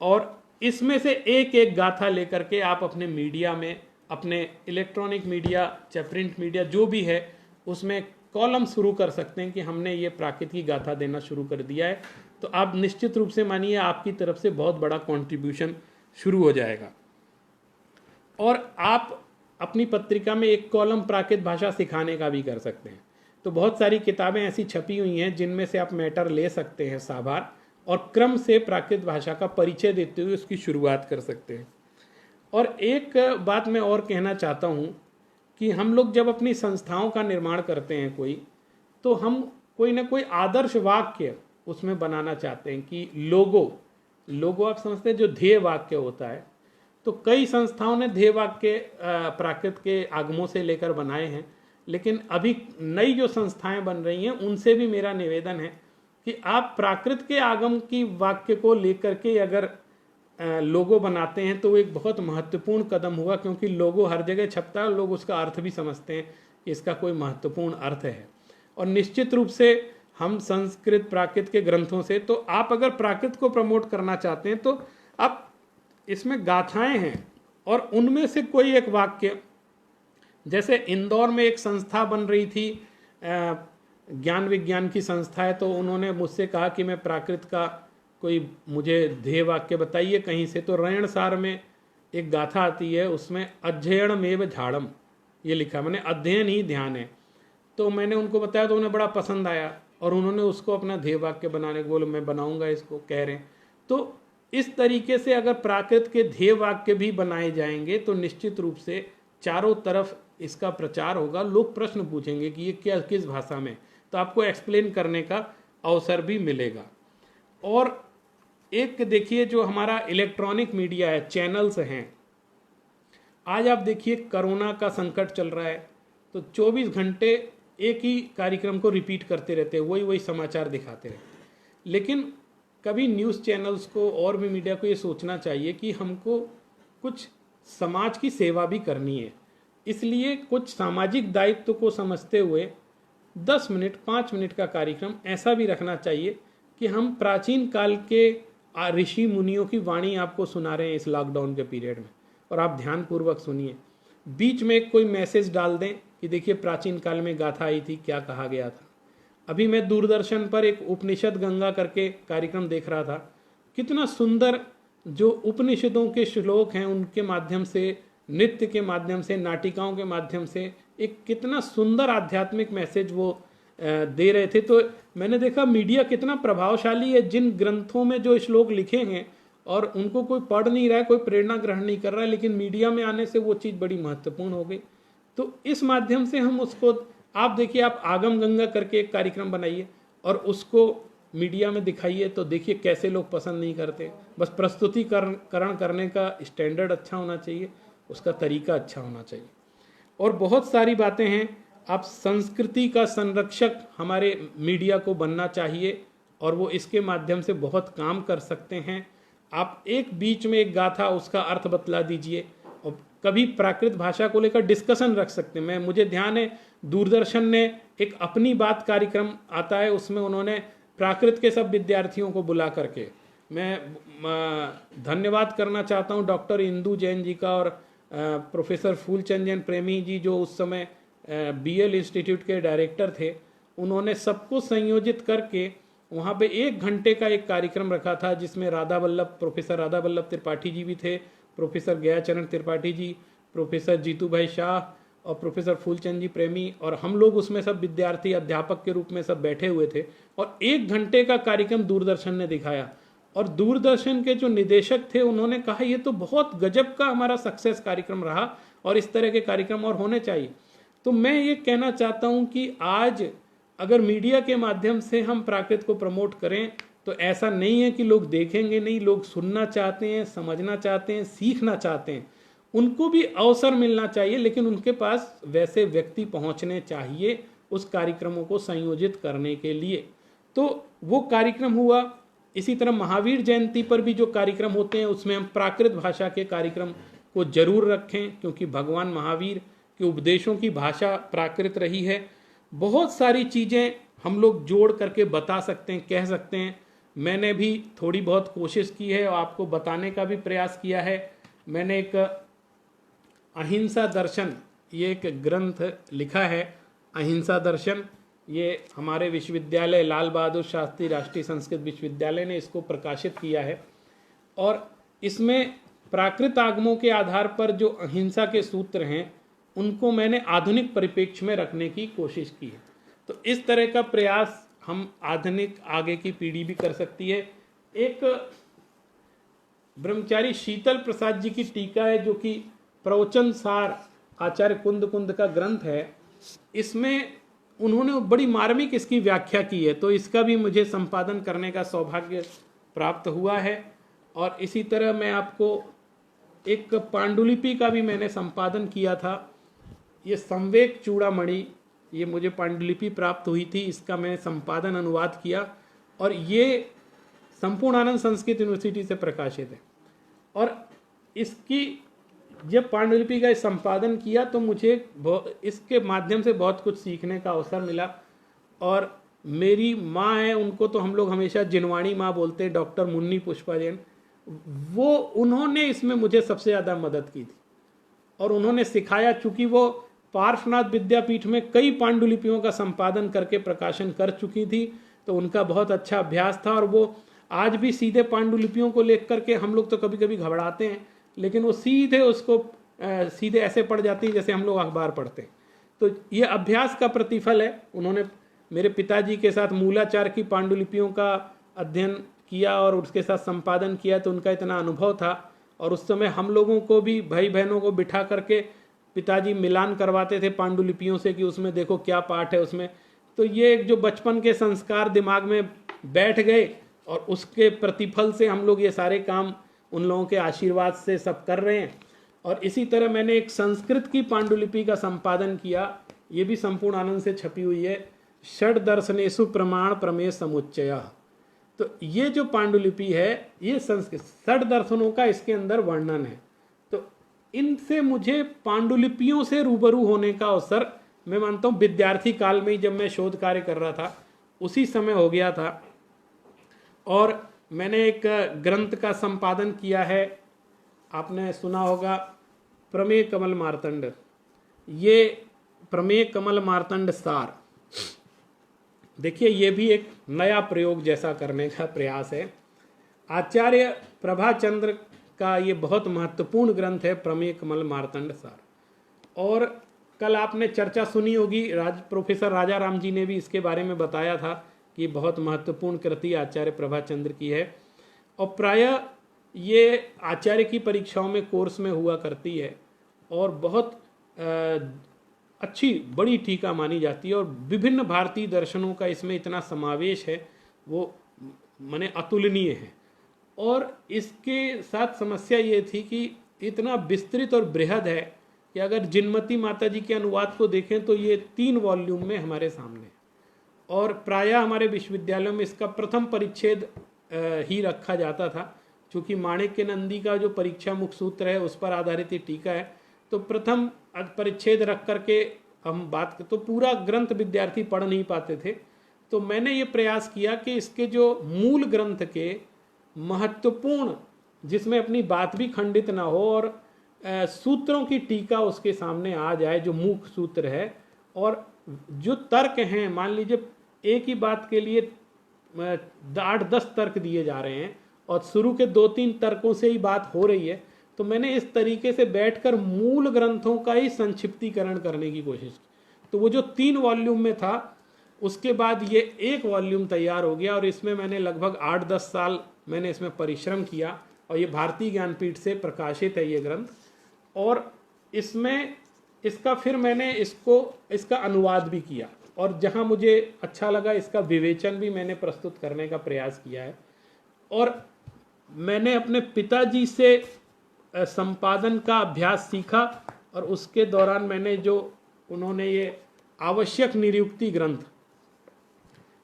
[SPEAKER 1] और इसमें से एक एक गाथा लेकर के आप अपने मीडिया में, अपने इलेक्ट्रॉनिक मीडिया चाहे प्रिंट मीडिया जो भी है, उसमें कॉलम शुरू कर सकते हैं कि हमने ये प्राकृत की गाथा देना शुरू कर दिया है। तो आप निश्चित रूप से मानिए आपकी तरफ से बहुत बड़ा कंट्रीब्यूशन शुरू हो जाएगा। और आप अपनी पत्रिका में एक कॉलम प्राकृत भाषा सिखाने का भी कर सकते हैं। तो बहुत सारी किताबें ऐसी छपी हुई हैं जिनमें से आप मैटर ले सकते हैं साभार, और क्रम से प्राकृत भाषा का परिचय देते हुए उसकी शुरुआत कर सकते हैं। और एक बात मैं और कहना चाहता हूँ कि हम लोग जब अपनी संस्थाओं का निर्माण करते हैं तो हम कोई ना कोई आदर्श वाक्य उसमें बनाना चाहते हैं कि लोगो आप समझते हैं जो ध्येय वाक्य होता है। तो कई संस्थाओं ने ध्येय वाक्य प्राकृत के आगमों से लेकर बनाए हैं, लेकिन अभी नई जो संस्थाएं बन रही हैं उनसे भी मेरा निवेदन है कि आप प्राकृत के आगम की वाक्य को लेकर के अगर लोगो बनाते हैं तो वो एक बहुत महत्वपूर्ण कदम हुआ, क्योंकि लोगो हर जगह छपता है और लोग उसका अर्थ भी समझते हैं कि इसका कोई महत्वपूर्ण अर्थ है। और निश्चित रूप से हम संस्कृत प्राकृत के ग्रंथों से, तो आप अगर प्राकृत को प्रमोट करना चाहते हैं तो आप इसमें गाथाएं हैं और उनमें से कोई एक वाक्य, जैसे इंदौर में एक संस्था बन रही थी, ज्ञान विज्ञान की संस्था है, तो उन्होंने मुझसे कहा कि मैं प्राकृत का कोई मुझे ध्येय वाक्य बताइए कहीं से। तो रयणसार में एक गाथा आती है, उसमें अध्ययनमेव झाड़म ये लिखा, मैंने अध्ययन ही ध्यान है। तो मैंने उनको बताया तो उन्हें बड़ा पसंद आया और उन्होंने उसको अपना ध्येय वाक्य बनाने को बोले, मैं बनाऊंगा इसको, कह रहे हैं। तो इस तरीके से अगर प्राकृत के ध्येय वाक्य भी बनाए जाएंगे तो निश्चित रूप से चारों तरफ इसका प्रचार होगा। लोग प्रश्न पूछेंगे कि ये क्या, किस भाषा में, तो आपको एक्सप्लेन करने का अवसर भी मिलेगा। और एक देखिए जो हमारा इलेक्ट्रॉनिक मीडिया है, चैनल्स हैं, आज आप देखिए कोरोना का संकट चल रहा है तो 24 घंटे एक ही कार्यक्रम को रिपीट करते रहते हैं, वही समाचार दिखाते रहते। लेकिन कभी न्यूज़ चैनल्स को और भी मीडिया को ये सोचना चाहिए कि हमको कुछ समाज की सेवा भी करनी है, इसलिए कुछ सामाजिक दायित्व को समझते हुए 10 मिनट 5 मिनट का कार्यक्रम ऐसा भी रखना चाहिए कि हम प्राचीन काल के ऋषि मुनियों की वाणी आपको सुना रहे हैं इस लॉकडाउन के पीरियड में, और आप ध्यानपूर्वक सुनिए। बीच में कोई मैसेज डाल दें कि देखिए प्राचीन काल में गाथा आई थी, क्या कहा गया था। अभी मैं दूरदर्शन पर एक उपनिषद गंगा करके कार्यक्रम देख रहा था, कितना सुंदर जो उपनिषदों के श्लोक हैं उनके माध्यम से, नृत्य के माध्यम से, नाटिकाओं के माध्यम से एक कितना सुंदर आध्यात्मिक मैसेज वो दे रहे थे। तो मैंने देखा मीडिया कितना प्रभावशाली है, जिन ग्रंथों में जो श्लोक लिखे हैं और उनको कोई पढ़ नहीं रहा है, कोई प्रेरणा ग्रहण नहीं कर रहा है, लेकिन मीडिया में आने से वो चीज़ बड़ी महत्वपूर्ण हो गई। तो इस माध्यम से हम उसको, आप देखिए, आप आगम गंगा करके एक कार्यक्रम बनाइए और उसको मीडिया में दिखाइए तो देखिए कैसे लोग पसंद नहीं करते। बस प्रस्तुतिकरण करने का स्टैंडर्ड अच्छा होना चाहिए, उसका तरीका अच्छा होना चाहिए। और बहुत सारी बातें हैं। आप संस्कृति का संरक्षक हमारे मीडिया को बनना चाहिए और वो इसके माध्यम से बहुत काम कर सकते हैं। आप एक बीच में एक गाथा, उसका अर्थ बतला दीजिए और कभी प्राकृत भाषा को लेकर डिस्कशन रख सकते हैं। मुझे ध्यान है दूरदर्शन ने एक अपनी बात कार्यक्रम आता है, उसमें उन्होंने प्राकृत के सब विद्यार्थियों को बुला करके, मैं धन्यवाद करना चाहता हूँ डॉक्टर इंदू जैन जी का और प्रोफेसर फूलचंद जैन प्रेमी जी जो उस समय BL इंस्टीट्यूट के डायरेक्टर थे। उन्होंने सबको संयोजित करके वहाँ पे 1 घंटे का एक कार्यक्रम रखा था, जिसमें प्रोफेसर राधा वल्लभ त्रिपाठी जी भी थे, प्रोफेसर गयाचरण त्रिपाठी जी, प्रोफेसर जीतू भाई शाह और प्रोफेसर फूलचंद जी प्रेमी, और हम लोग उसमें सब विद्यार्थी अध्यापक के रूप में सब बैठे हुए थे। और 1 घंटे का कार्यक्रम दूरदर्शन ने दिखाया और दूरदर्शन के जो निदेशक थे उन्होंने कहा ये तो बहुत गजब का हमारा सक्सेस कार्यक्रम रहा और इस तरह के कार्यक्रम और होने चाहिए। तो मैं ये कहना चाहता हूँ कि आज अगर मीडिया के माध्यम से हम प्राकृत को प्रमोट करें तो ऐसा नहीं है कि लोग देखेंगे नहीं, लोग सुनना चाहते हैं, समझना चाहते हैं, सीखना चाहते हैं। उनको भी अवसर मिलना चाहिए, लेकिन उनके पास वैसे व्यक्ति पहुंचने चाहिए उस कार्यक्रमों को संयोजित करने के लिए। तो वो कार्यक्रम हुआ। इसी तरह महावीर जयंती पर भी जो कार्यक्रम होते हैं उसमें हम प्राकृत भाषा के कार्यक्रम को जरूर रखें, क्योंकि भगवान महावीर के उपदेशों की भाषा प्राकृत रही है। बहुत सारी चीज़ें हम लोग जोड़ करके बता सकते हैं, कह सकते हैं। मैंने भी थोड़ी बहुत कोशिश की है और आपको बताने का भी प्रयास किया है। मैंने एक अहिंसा दर्शन, ये एक ग्रंथ लिखा है, अहिंसा दर्शन। ये हमारे विश्वविद्यालय लाल बहादुर शास्त्री राष्ट्रीय संस्कृत विश्वविद्यालय ने इसको प्रकाशित किया है और इसमें प्राकृत आगमों के आधार पर जो अहिंसा के सूत्र हैं उनको मैंने आधुनिक परिप्रेक्ष्य में रखने की कोशिश की है। तो इस तरह का प्रयास हम आधुनिक आगे की पीढ़ी भी कर सकती है। एक ब्रह्मचारी शीतल प्रसाद जी की टीका है जो कि प्रवचन सार आचार्य कुंद का ग्रंथ है। इसमें उन्होंने बड़ी मार्मिक इसकी व्याख्या की है, तो इसका भी मुझे संपादन करने का सौभाग्य प्राप्त हुआ है। और इसी तरह मैं आपको एक पांडुलिपि का भी मैंने संपादन किया था। ये संवेक चूड़ामणि, ये मुझे पांडुलिपि प्राप्त हुई थी, इसका मैंने संपादन अनुवाद किया और ये संपूर्णानंद संस्कृत यूनिवर्सिटी से प्रकाशित है। और इसकी जब पांडुलिपि का संपादन किया तो मुझे इसके माध्यम से बहुत कुछ सीखने का अवसर मिला। और मेरी माँ है, उनको तो हम लोग हमेशा जिनवाणी माँ बोलते हैं, डॉक्टर मुन्नी पुष्पा जैन, उन्होंने इसमें मुझे सबसे ज़्यादा मदद की थी और उन्होंने सिखाया। चूँकि वो पार्श्वनाथ विद्यापीठ में कई पांडुलिपियों का संपादन करके प्रकाशन कर चुकी थी, तो उनका बहुत अच्छा अभ्यास था। और वो आज भी सीधे पांडुलिपियों को लेख करके, हम लोग तो कभी कभी घबराते हैं, लेकिन वो सीधे उसको सीधे ऐसे पढ़ जाती है जैसे हम लोग अखबार पढ़ते हैं। तो ये अभ्यास का प्रतिफल है। उन्होंने मेरे पिताजी के साथ मूलाचार की पांडुलिपियों का अध्ययन किया और उसके साथ संपादन किया, तो उनका इतना अनुभव था। और उस समय हम लोगों को भी, भाई बहनों को बिठा करके पिताजी मिलान करवाते थे पांडुलिपियों से कि उसमें देखो क्या पाठ है उसमें। तो ये एक जो बचपन के संस्कार दिमाग में बैठ गए और उसके प्रतिफल से हम लोग ये सारे काम उन लोगों के आशीर्वाद से सब कर रहे हैं। और इसी तरह मैंने एक संस्कृत की पांडुलिपि का संपादन किया, ये भी संपूर्ण आनंद से छपी हुई है, षड दर्शनेषु प्रमाण प्रमेय समुच्चय। तो ये जो पांडुलिपि है ये संस्कृत षड दर्शनों का इसके अंदर वर्णन है। तो इनसे मुझे पांडुलिपियों से रूबरू होने का अवसर, मैं मानता हूँ विद्यार्थी काल में ही, जब मैं शोध कार्य कर रहा था उसी समय हो गया था। और मैंने एक ग्रंथ का संपादन किया है, आपने सुना होगा, प्रमेय कमल मार्तंड। ये प्रमेय कमल मार्तंड सार, देखिए ये भी एक नया प्रयोग जैसा करने का प्रयास है। आचार्य प्रभाचंद्र का ये बहुत महत्वपूर्ण ग्रंथ है प्रमेय कमल मार्तंड सार। और कल आपने चर्चा सुनी होगी, प्रोफेसर राजा राम जी ने भी इसके बारे में बताया था कि बहुत महत्वपूर्ण कृति आचार्य प्रभाचंद्र की है। और प्रायः ये आचार्य की परीक्षाओं में कोर्स में हुआ करती है और बहुत अच्छी बड़ी टीका मानी जाती है। और विभिन्न भारतीय दर्शनों का इसमें इतना समावेश है, वो माने अतुलनीय है। और इसके साथ समस्या ये थी कि इतना विस्तृत और बृहद है कि अगर जिनमती माता जी के अनुवाद को देखें तो ये 3 वॉल्यूम में हमारे सामने है। और प्रायः हमारे विश्वविद्यालयों में इसका प्रथम परिच्छेद ही रखा जाता था, चूँकि माणिक्य नंदी का जो परीक्षा मुख्य सूत्र है उस पर आधारित ये टीका है। तो प्रथम परिच्छेद रख करके हम बात, तो पूरा ग्रंथ विद्यार्थी पढ़ नहीं पाते थे। तो मैंने ये प्रयास किया कि इसके जो मूल ग्रंथ के महत्वपूर्ण, जिसमें अपनी बात भी खंडित ना हो और सूत्रों की टीका उसके सामने आ जाए, जो मुख्य सूत्र है। और जो तर्क हैं, मान लीजिए एक ही बात के लिए 8-10 तर्क दिए जा रहे हैं और शुरू के 2-3 तर्कों से ही बात हो रही है, तो मैंने इस तरीके से बैठकर मूल ग्रंथों का ही संक्षिप्तीकरण करने की कोशिश की। तो वो जो 3 वॉल्यूम में था, उसके बाद ये 1 वॉल्यूम तैयार हो गया। और इसमें मैंने लगभग 8-10 साल मैंने इसमें परिश्रम किया और ये भारतीय ज्ञानपीठ से प्रकाशित है ये ग्रंथ। और इसमें इसका फिर मैंने इसका अनुवाद भी किया और जहाँ मुझे अच्छा लगा इसका विवेचन भी मैंने प्रस्तुत करने का प्रयास किया है। और मैंने अपने पिताजी से संपादन का अभ्यास सीखा और उसके दौरान मैंने जो उन्होंने ये आवश्यक निरुक्ति ग्रंथ,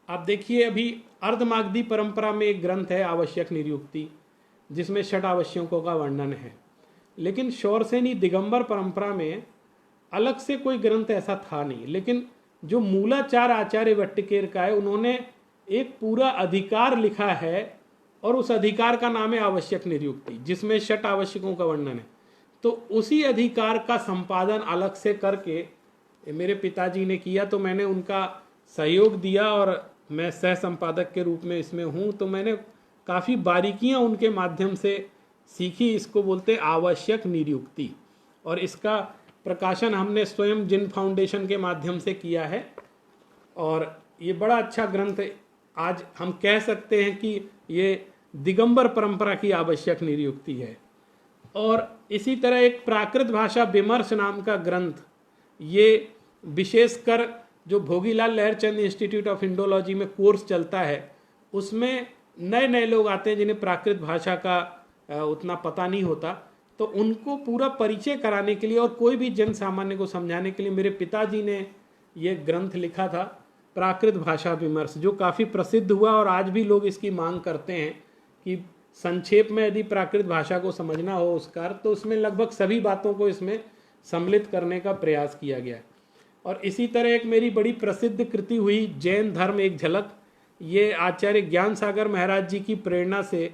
[SPEAKER 1] आप देखिए अभी अर्धमागधी परंपरा में एक ग्रंथ है आवश्यक निरुक्ति, जिसमें 6 आवश्यकों का वर्णन है। लेकिन शौरसेनी दिगंबर परंपरा में अलग से कोई ग्रंथ ऐसा था नहीं। लेकिन जो मूलाचार आचार्य भट्टकेर का है, उन्होंने एक पूरा अधिकार लिखा है और उस अधिकार का नाम है आवश्यक निरुक्ति, जिसमें 6 आवश्यकों का वर्णन है। तो उसी अधिकार का संपादन अलग से करके मेरे पिताजी ने किया, तो मैंने उनका सहयोग दिया और मैं सह संपादक के रूप में इसमें हूँ। तो मैंने काफ़ी बारीकियाँ उनके माध्यम से सीखी। इसको बोलते आवश्यक निरुक्ति, और इसका प्रकाशन हमने स्वयं जिन फाउंडेशन के माध्यम से किया है। और ये बड़ा अच्छा ग्रंथ, आज हम कह सकते हैं कि ये दिगंबर परंपरा की आवश्यक निरुक्ति है। और इसी तरह एक प्राकृत भाषा विमर्श नाम का ग्रंथ, ये विशेषकर जो भोगीलाल लहरचंद इंस्टीट्यूट ऑफ इंडोलॉजी में कोर्स चलता है, उसमें नए नए लोग आते हैं जिन्हें प्राकृत भाषा का उतना पता नहीं होता, तो उनको पूरा परिचय कराने के लिए और कोई भी जन सामान्य को समझाने के लिए मेरे पिताजी ने ये ग्रंथ लिखा था प्राकृत भाषा विमर्श, जो काफ़ी प्रसिद्ध हुआ और आज भी लोग इसकी मांग करते हैं कि संक्षेप में यदि प्राकृत भाषा को समझना हो उसका अर्थ, तो उसमें लगभग सभी बातों को इसमें सम्मिलित करने का प्रयास किया गया है। और इसी तरह एक मेरी बड़ी प्रसिद्ध कृति हुई जैन धर्म एक झलक, ये आचार्य ज्ञान सागर महाराज जी की प्रेरणा से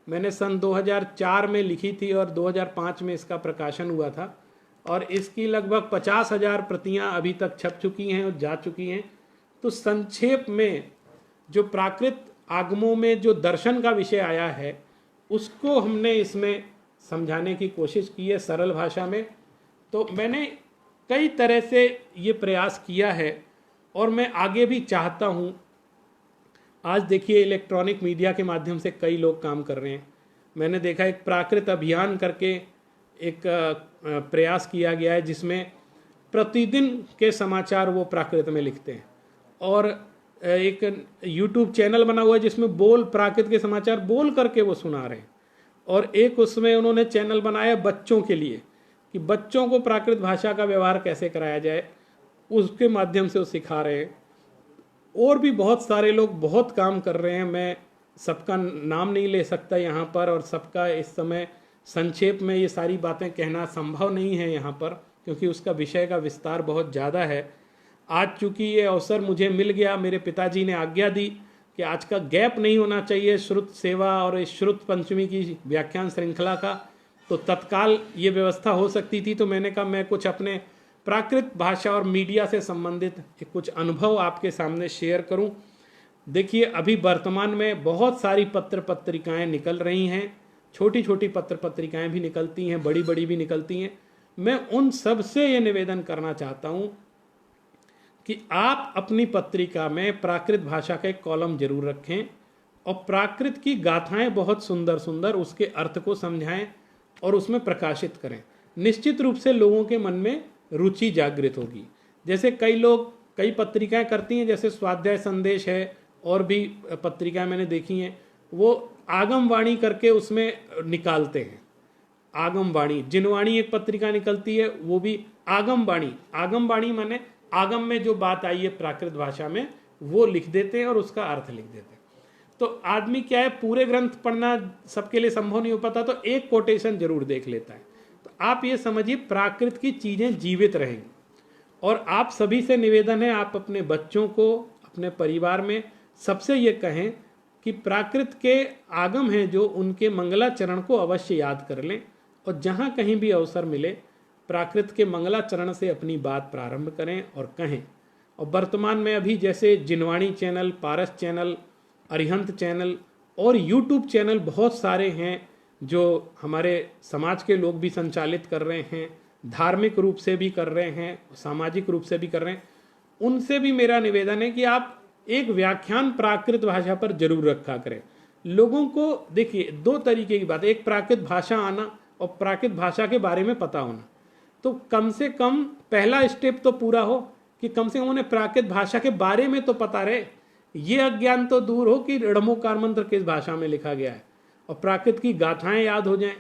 [SPEAKER 1] मैंने सन 2004 में लिखी थी और 2005 में इसका प्रकाशन हुआ था, और इसकी लगभग 50,000 प्रतियां अभी तक छप चुकी हैं और जा चुकी हैं। तो संक्षेप में जो प्राकृत आगमों में जो दर्शन का विषय आया है उसको हमने इसमें समझाने की कोशिश की है सरल भाषा में। तो मैंने कई तरह से ये प्रयास किया है और मैं आगे भी चाहता हूँ। आज देखिए इलेक्ट्रॉनिक मीडिया के माध्यम से कई लोग काम कर रहे हैं। मैंने देखा एक प्राकृत अभियान करके एक प्रयास किया गया है जिसमें प्रतिदिन के समाचार वो प्राकृत में लिखते हैं, और एक YouTube चैनल बना हुआ है जिसमें बोल प्राकृत के समाचार बोल करके वो सुना रहे हैं, और एक उसमें उन्होंने चैनल बनाया बच्चों के लिए कि बच्चों को प्राकृत भाषा का व्यवहार कैसे कराया जाए, उसके माध्यम से वो सिखा रहे हैं। और भी बहुत सारे लोग बहुत काम कर रहे हैं, मैं सबका नाम नहीं ले सकता यहाँ पर, और सबका इस समय संक्षेप में ये सारी बातें कहना संभव नहीं है यहाँ पर, क्योंकि उसका विषय का विस्तार बहुत ज़्यादा है। आज चूँकि ये अवसर मुझे मिल गया, मेरे पिताजी ने आज्ञा दी कि आज का गैप नहीं होना चाहिए श्रुत सेवा और इस श्रुत पंचमी की व्याख्यान श्रृंखला का, तो तत्काल ये व्यवस्था हो सकती थी। तो मैंने कहा मैं कुछ अपने प्राकृत भाषा और मीडिया से संबंधित कुछ अनुभव आपके सामने शेयर करूं। देखिए अभी वर्तमान में बहुत सारी पत्र पत्रिकाएं निकल रही हैं, छोटी छोटी पत्र पत्रिकाएं भी निकलती हैं, बड़ी बड़ी भी निकलती हैं। मैं उन सब से ये निवेदन करना चाहता हूं कि आप अपनी पत्रिका में प्राकृत भाषा का एक कॉलम जरूर रखें और प्राकृत की गाथाएं बहुत सुंदर सुंदर उसके अर्थ को समझाएं और उसमें प्रकाशित करें। निश्चित रूप से लोगों के मन में रुचि जागृत होगी। जैसे कई लोग कई पत्रिकाएं करती हैं, जैसे स्वाध्याय संदेश है और भी पत्रिकाएं मैंने देखी हैं, वो आगमवाणी करके उसमें निकालते हैं। आगमवाणी, जिनवाणी एक पत्रिका निकलती है, वो भी आगमवाणी। आगमवाणी माने आगम में जो बात आई है प्राकृत भाषा में वो लिख देते हैं और उसका अर्थ लिख देते हैं। तो आदमी क्या है, पूरे ग्रंथ पढ़ना सबके लिए संभव नहीं हो पाता, तो एक कोटेशन जरूर देख लेता है। तो आप ये समझिए प्राकृत की चीजें जीवित रहेंगी। और आप सभी से निवेदन है, आप अपने बच्चों को, अपने परिवार में सबसे ये कहें कि प्राकृत के आगम हैं जो, उनके मंगलाचरण को अवश्य याद कर लें, और जहाँ कहीं भी अवसर मिले प्राकृत के मंगलाचरण से अपनी बात प्रारंभ करें और कहें। और वर्तमान में अभी जैसे जिनवाणी चैनल, पारस चैनल, अरिहंत चैनल और YouTube चैनल बहुत सारे हैं जो हमारे समाज के लोग भी संचालित कर रहे हैं, धार्मिक रूप से भी कर रहे हैं, सामाजिक रूप से भी कर रहे हैं। उनसे भी मेरा निवेदन है कि आप एक व्याख्यान प्राकृत भाषा पर जरूर रखा करें। लोगों को देखिए दो तरीके की बात है, एक प्राकृत भाषा आना और प्राकृत भाषा के बारे में पता होना। तो कम से कम पहला स्टेप तो पूरा हो कि कम से कम उन्हें प्राकृत भाषा के बारे में तो पता रहे। ये अज्ञान तो दूर हो कि ऋणमोकार मंत्र किस भाषा में लिखा गया है और प्राकृत की गाथाएं याद हो जाएं।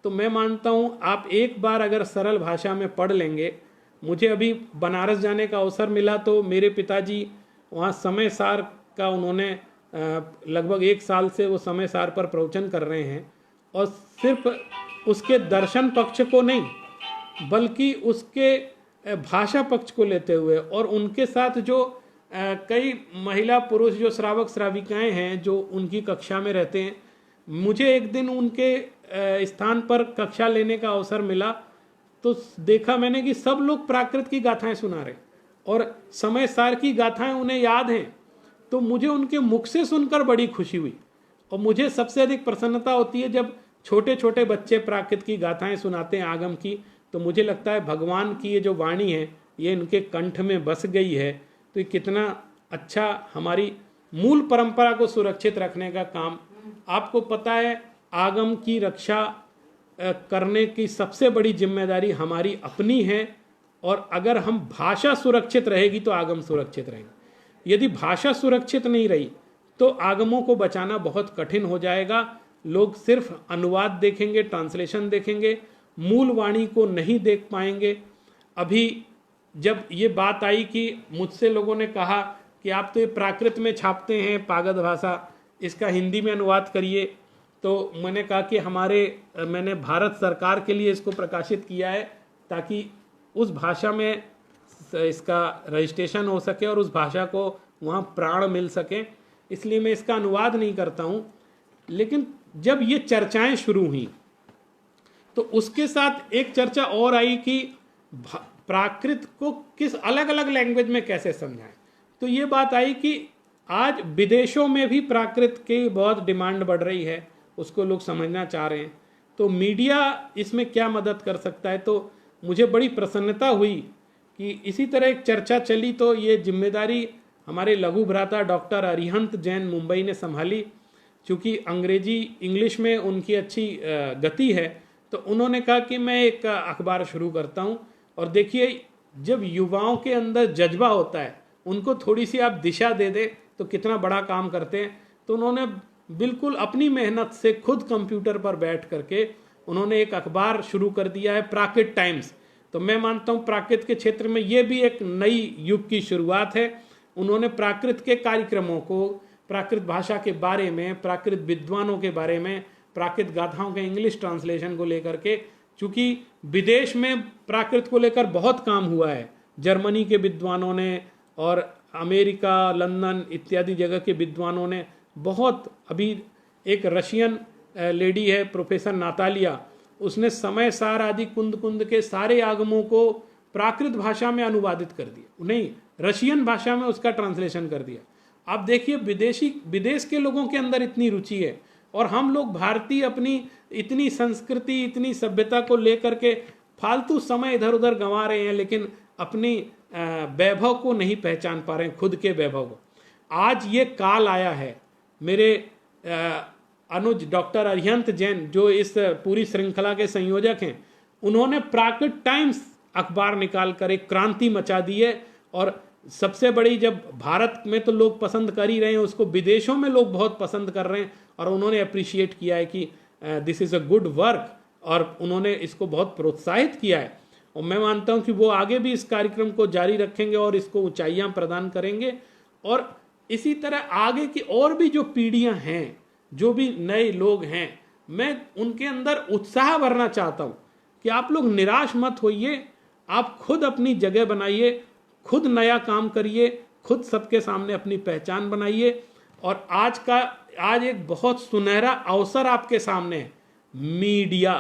[SPEAKER 1] तो मैं मानता हूँ आप एक बार अगर सरल भाषा में पढ़ लेंगे। मुझे अभी बनारस जाने का अवसर मिला तो मेरे पिताजी वहाँ समय सार का उन्होंने लगभग 1 साल से वो समय सार पर प्रवचन कर रहे हैं, और सिर्फ उसके दर्शन पक्ष को नहीं बल्कि उसके भाषा पक्ष को लेते हुए, और उनके साथ जो कई महिला पुरुष जो श्रावक श्राविकाएं हैं जो उनकी कक्षा में रहते हैं, मुझे एक दिन उनके स्थान पर कक्षा लेने का अवसर मिला तो देखा मैंने कि सब लोग प्राकृत की गाथाएं सुना रहे और समय सार की गाथाएं उन्हें याद हैं। तो मुझे उनके मुख से सुनकर बड़ी खुशी हुई, और मुझे सबसे अधिक प्रसन्नता होती है जब छोटे छोटे बच्चे प्राकृत की गाथाएं सुनाते हैं आगम की। तो मुझे लगता है भगवान की ये जो वाणी है ये इनके कंठ में बस गई है। तो ये कितना अच्छा हमारी मूल परंपरा को सुरक्षित रखने का काम। आपको पता है आगम की रक्षा करने की सबसे बड़ी जिम्मेदारी हमारी अपनी है, और अगर हम भाषा सुरक्षित रहेगी तो आगम सुरक्षित रहेंगे। यदि भाषा सुरक्षित नहीं रही तो आगमों को बचाना बहुत कठिन हो जाएगा। लोग सिर्फ अनुवाद देखेंगे, ट्रांसलेशन देखेंगे, मूल वाणी को नहीं देख पाएंगे। अभी जब ये बात आई कि मुझसे लोगों ने कहा कि आप तो ये प्राकृत में छापते हैं पागध भाषा, इसका हिंदी में अनुवाद करिए, तो मैंने कहा कि मैंने भारत सरकार के लिए इसको प्रकाशित किया है ताकि उस भाषा में इसका रजिस्ट्रेशन हो सके और उस भाषा को वहाँ प्राण मिल सके, इसलिए मैं इसका अनुवाद नहीं करता हूँ। लेकिन जब ये चर्चाएं शुरू हुई तो उसके साथ एक चर्चा और आई कि प्राकृत को किस अलग अलग लैंग्वेज में कैसे समझाएं। तो ये बात आई कि आज विदेशों में भी प्राकृत की बहुत डिमांड बढ़ रही है, उसको लोग समझना चाह रहे हैं। तो मीडिया इसमें क्या मदद कर सकता है। तो मुझे बड़ी प्रसन्नता हुई कि इसी तरह एक चर्चा चली, तो ये जिम्मेदारी हमारे लघु भ्राता डॉक्टर अरिहंत जैन मुंबई ने संभाली। चूँकि अंग्रेजी इंग्लिश में उनकी अच्छी गति है, तो उन्होंने कहा कि मैं एक अखबार शुरू करता हूँ। और देखिए, जब युवाओं के अंदर जज्बा होता है, उनको थोड़ी सी आप दिशा दे दे तो कितना बड़ा काम करते हैं। तो उन्होंने बिल्कुल अपनी मेहनत से खुद कंप्यूटर पर बैठ करके उन्होंने एक अखबार शुरू कर दिया है, प्राकृत टाइम्स। तो मैं मानता हूँ प्राकृत के क्षेत्र में ये भी एक नई युग की शुरुआत है। उन्होंने प्राकृत के कार्यक्रमों को, प्राकृत भाषा के बारे में, प्राकृत विद्वानों के बारे में, प्राकृत गाथाओं के इंग्लिश ट्रांसलेशन को लेकर के, चूँकि विदेश में प्राकृत को लेकर बहुत काम हुआ है, जर्मनी के विद्वानों ने और अमेरिका, लंदन इत्यादि जगह के विद्वानों ने बहुत, अभी एक रशियन लेडी है प्रोफेसर नातालिया, उसने समय सार आदि कुंद कुंद के सारे आगमों को प्राकृत भाषा में अनुवादित कर दिया, नहीं रशियन भाषा में उसका ट्रांसलेशन कर दिया। आप देखिए, विदेश के लोगों के अंदर इतनी रुचि है, और हम लोग भारतीय अपनी इतनी संस्कृति, इतनी सभ्यता को लेकर के फालतू समय इधर उधर गंवा रहे हैं, लेकिन अपनी वैभव को नहीं पहचान पा रहे हैं, खुद के वैभव को। आज ये काल आया है। मेरे अनुज डॉक्टर अरिहंत जैन, जो इस पूरी श्रृंखला के संयोजक हैं, उन्होंने प्राकृत टाइम्स अखबार निकाल कर एक क्रांति मचा दी है। और सबसे बड़ी, जब भारत में तो लोग पसंद कर ही रहे हैं, उसको विदेशों में लोग बहुत पसंद कर रहे हैं, और उन्होंने अप्रिशिएट किया है कि this is a good work, और उन्होंने इसको बहुत प्रोत्साहित किया है। और मैं मानता हूं कि वो आगे भी इस कार्यक्रम को जारी रखेंगे और इसको ऊंचाइयां प्रदान करेंगे। और इसी तरह आगे की और भी जो पीढ़ियां हैं, जो भी नए लोग हैं, मैं उनके अंदर उत्साह भरना चाहता हूं कि आप लोग निराश मत होइए, आप खुद अपनी जगह बनाइए, खुद नया काम करिए, खुद सबके सामने अपनी पहचान बनाइए। और आज एक बहुत सुनहरा अवसर आपके सामने है, मीडिया।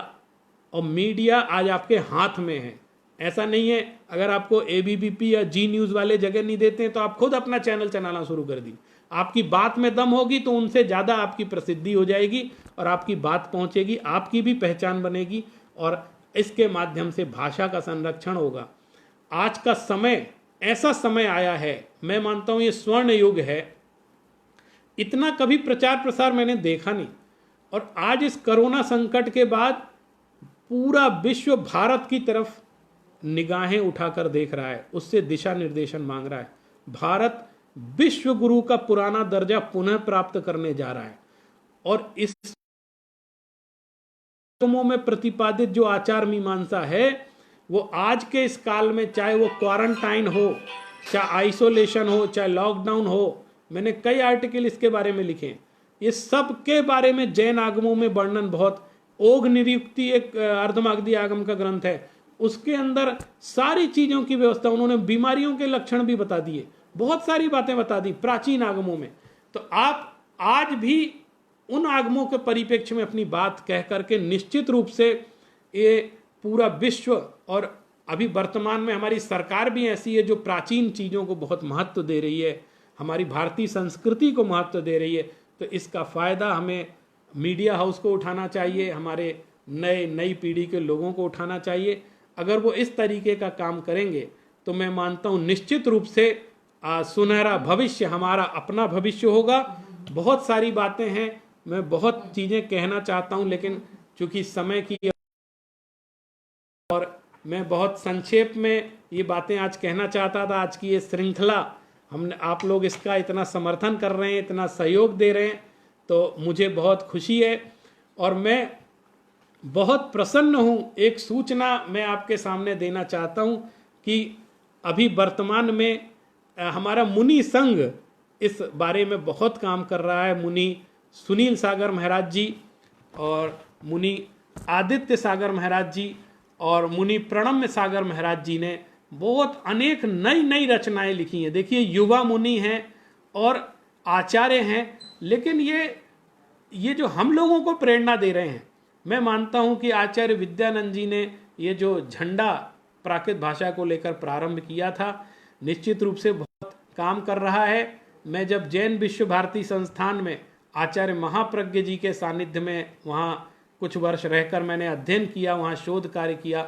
[SPEAKER 1] और मीडिया आज आपके हाथ में है। ऐसा नहीं है, अगर आपको एबीवीपी या जी न्यूज़ वाले जगह नहीं देते हैं तो आप खुद अपना चैनल चलाना शुरू कर दी। आपकी बात में दम होगी तो उनसे ज़्यादा आपकी प्रसिद्धि हो जाएगी, और आपकी बात पहुंचेगी, आपकी भी पहचान बनेगी, और इसके माध्यम से भाषा का संरक्षण होगा। आज का समय ऐसा समय आया है, मैं मानता हूँ ये स्वर्ण युग है। इतना कभी प्रचार प्रसार मैंने देखा नहीं। और आज इस कोरोना संकट के बाद पूरा विश्व भारत की तरफ निगाहें उठाकर देख रहा है, उससे दिशा निर्देशन मांग रहा है। भारत विश्व गुरु का पुराना दर्जा पुनः प्राप्त करने जा रहा है। और इस में प्रतिपादित जो आचार मीमांसा है, वो आज के इस काल में, चाहे वो क्वारंटाइन हो, चाहे आइसोलेशन हो, चाहे लॉकडाउन हो, मैंने कई आर्टिकल इसके बारे में लिखे हैं। ये सब के बारे में जैन आगमों में वर्णन बहुत, ओघ निरुक्ति एक अर्धमागधी आगम का ग्रंथ है, उसके अंदर सारी चीजों की व्यवस्था, उन्होंने बीमारियों के लक्षण भी बता दिए, बहुत सारी बातें बता दी प्राचीन आगमों में। तो आप आज भी उन आगमों के परिप्रेक्ष्य में अपनी बात कह करके निश्चित रूप से ये पूरा विश्व, और अभी वर्तमान में हमारी सरकार भी ऐसी है जो प्राचीन चीज़ों को बहुत महत्व दे रही है, हमारी भारतीय संस्कृति को महत्व दे रही है। तो इसका फ़ायदा हमें मीडिया हाउस को उठाना चाहिए, हमारे नई पीढ़ी के लोगों को उठाना चाहिए। अगर वो इस तरीके का काम करेंगे तो मैं मानता हूँ निश्चित रूप से सुनहरा भविष्य, हमारा अपना भविष्य होगा। बहुत सारी बातें हैं, मैं बहुत चीज़ें कहना चाहता हूँ, लेकिन चूंकि समय की, और मैं बहुत संक्षेप में ये बातें आज कहना चाहता था। आज की ये श्रृंखला, हमने, आप लोग इसका इतना समर्थन कर रहे हैं, इतना सहयोग दे रहे हैं, तो मुझे बहुत खुशी है और मैं बहुत प्रसन्न हूँ। एक सूचना मैं आपके सामने देना चाहता हूँ कि अभी वर्तमान में हमारा मुनि संघ इस बारे में बहुत काम कर रहा है। मुनि सुनील सागर महाराज जी, और मुनि आदित्य सागर महाराज जी और मुनि प्रणम्य सागर महाराज जी ने बहुत अनेक नई नई रचनाएं लिखी हैं। देखिए, युवा मुनि हैं और आचार्य हैं, लेकिन ये जो हम लोगों को प्रेरणा दे रहे हैं, मैं मानता हूं कि आचार्य विद्यानंद जी ने ये जो झंडा प्राकृत भाषा को लेकर प्रारंभ किया था, निश्चित रूप से बहुत काम कर रहा है। मैं जब जैन विश्व भारती संस्थान में आचार्य महाप्रज्ञ जी के सानिध्य में वहाँ कुछ वर्ष रहकर मैंने अध्ययन किया, वहाँ शोध कार्य किया,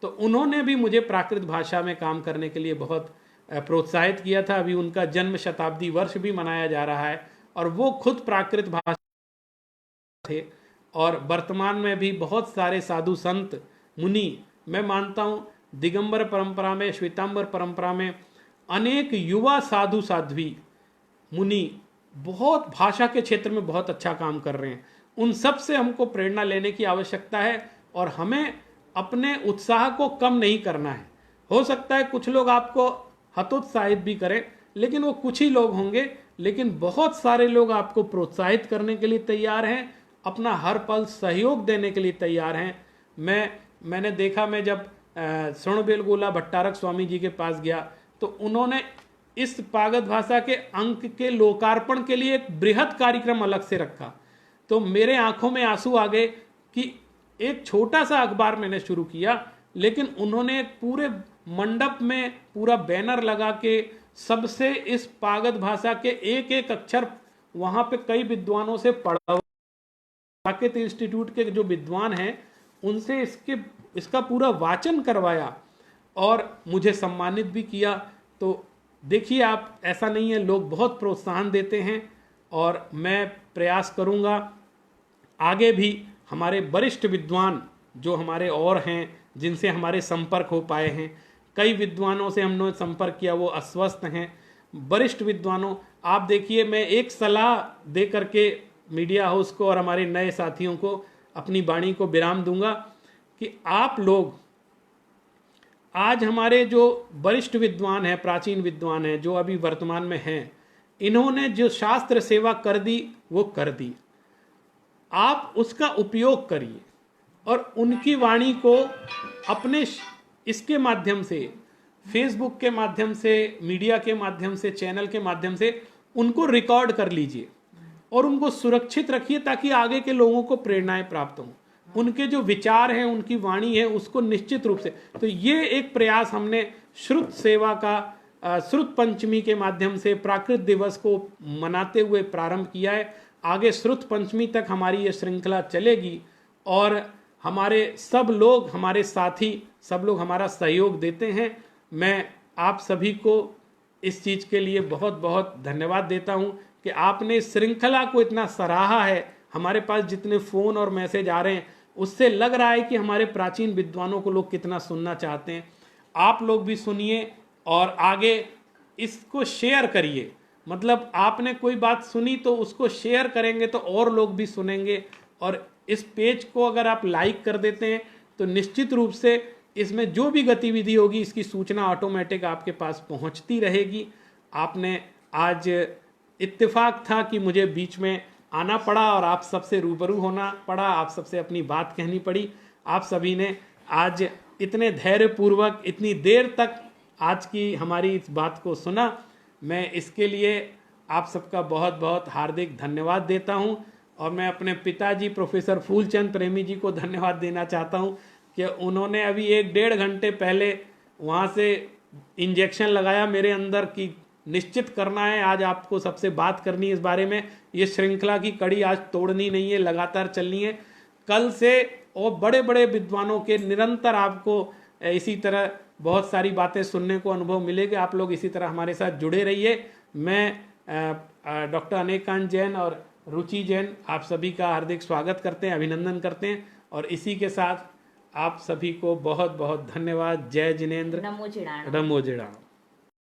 [SPEAKER 1] तो उन्होंने भी मुझे प्राकृत भाषा में काम करने के लिए बहुत प्रोत्साहित किया था। अभी उनका जन्म शताब्दी वर्ष भी मनाया जा रहा है और वो खुद प्राकृत भाषा थे। और वर्तमान में भी बहुत सारे साधु संत मुनि, मैं मानता हूँ दिगंबर परंपरा में, श्वेतांबर परंपरा में अनेक युवा साधु साध्वी मुनि बहुत भाषा के क्षेत्र में बहुत अच्छा काम कर रहे हैं। उन सब से हमको प्रेरणा लेने की आवश्यकता है और हमें अपने उत्साह को कम नहीं करना है। हो सकता है कुछ लोग आपको हतोत्साहित भी करें, लेकिन वो कुछ ही लोग होंगे, लेकिन बहुत सारे लोग आपको प्रोत्साहित करने के लिए तैयार हैं, अपना हर पल सहयोग देने के लिए तैयार हैं। मैंने देखा, मैं जब श्रवणबेलगोला भट्टारक स्वामी जी के पास गया तो उन्होंने इस पागत भाषा के अंक के लोकार्पण के लिए एक बृहद कार्यक्रम अलग से रखा। तो मेरे आंखों में आंसू आ गए कि एक छोटा सा अखबार मैंने शुरू किया, लेकिन उन्होंने पूरे मंडप में पूरा बैनर लगा के सबसे इस पागत भाषा के एक एक अक्षर वहां पे कई विद्वानों से पढ़ा, साकेत इंस्टीट्यूट के जो विद्वान हैं उनसे इसका पूरा वाचन करवाया और मुझे सम्मानित भी किया। तो देखिए आप, ऐसा नहीं है, लोग बहुत प्रोत्साहन देते हैं और मैं प्रयास करूंगा आगे भी हमारे वरिष्ठ विद्वान जो हमारे और हैं, जिनसे हमारे संपर्क हो पाए हैं, कई विद्वानों से हमने संपर्क किया, वो अस्वस्थ हैं, वरिष्ठ विद्वानों, आप देखिए, मैं एक सलाह दे करके मीडिया हाउस को और हमारे नए साथियों को अपनी वाणी को विराम दूंगा कि आप लोग आज हमारे जो वरिष्ठ विद्वान हैं, प्राचीन विद्वान हैं, जो अभी वर्तमान में हैं, इन्होंने जो शास्त्र सेवा कर दी वो कर दी, आप उसका उपयोग करिए और उनकी वाणी को अपने इसके माध्यम से, फेसबुक के माध्यम से, मीडिया के माध्यम से, चैनल के माध्यम से उनको रिकॉर्ड कर लीजिए और उनको सुरक्षित रखिए ताकि आगे के लोगों को प्रेरणाएं प्राप्त हों। उनके जो विचार हैं, उनकी वाणी है, उसको निश्चित रूप से, तो ये एक प्रयास हमने श्रुत सेवा का श्रुत पंचमी के माध्यम से प्राकृत दिवस को मनाते हुए प्रारंभ किया है। आगे श्रुत पंचमी तक हमारी ये श्रृंखला चलेगी और हमारे सब लोग, हमारे साथी सब लोग हमारा सहयोग देते हैं। मैं आप सभी को इस चीज़ के लिए बहुत बहुत धन्यवाद देता हूं कि आपने इस श्रृंखला को इतना सराहा है। हमारे पास जितने फ़ोन और मैसेज आ रहे हैं उससे लग रहा है कि हमारे प्राचीन विद्वानों को लोग कितना सुनना चाहते हैं। आप लोग भी सुनिए और आगे इसको शेयर करिए। मतलब आपने कोई बात सुनी तो उसको शेयर करेंगे तो और लोग भी सुनेंगे, और इस पेज को अगर आप लाइक कर देते हैं तो निश्चित रूप से इसमें जो भी गतिविधि होगी इसकी सूचना ऑटोमेटिक आपके पास पहुंचती रहेगी। आपने आज इत्तेफाक था कि मुझे बीच में आना पड़ा और आप सबसे रूबरू होना पड़ा, आप सबसे अपनी बात कहनी पड़ी। आप सभी ने आज इतने धैर्यपूर्वक इतनी देर तक आज की हमारी इस बात को सुना, मैं इसके लिए आप सबका बहुत बहुत हार्दिक धन्यवाद देता हूं। और मैं अपने पिताजी प्रोफेसर फूलचंद प्रेमी जी को धन्यवाद देना चाहता हूं कि उन्होंने अभी 1-1.5 घंटे पहले वहां से इंजेक्शन लगाया मेरे अंदर कि निश्चित करना है, आज आपको सबसे बात करनी है इस बारे में। ये श्रृंखला की कड़ी आज तोड़नी नहीं है, लगातार चलनी है। कल से और बड़े बड़े विद्वानों के निरंतर आपको इसी तरह बहुत सारी बातें सुनने को अनुभव मिलेगी। आप लोग इसी तरह हमारे साथ जुड़े रहिए। मैं डॉक्टर अनेकांत जैन और रुचि जैन आप सभी का हार्दिक स्वागत करते हैं, अभिनंदन करते हैं, और इसी के साथ आप सभी को बहुत बहुत धन्यवाद। जय जिनेंद्र,
[SPEAKER 2] नमो जिणाणु।
[SPEAKER 1] नमो जिणाणु।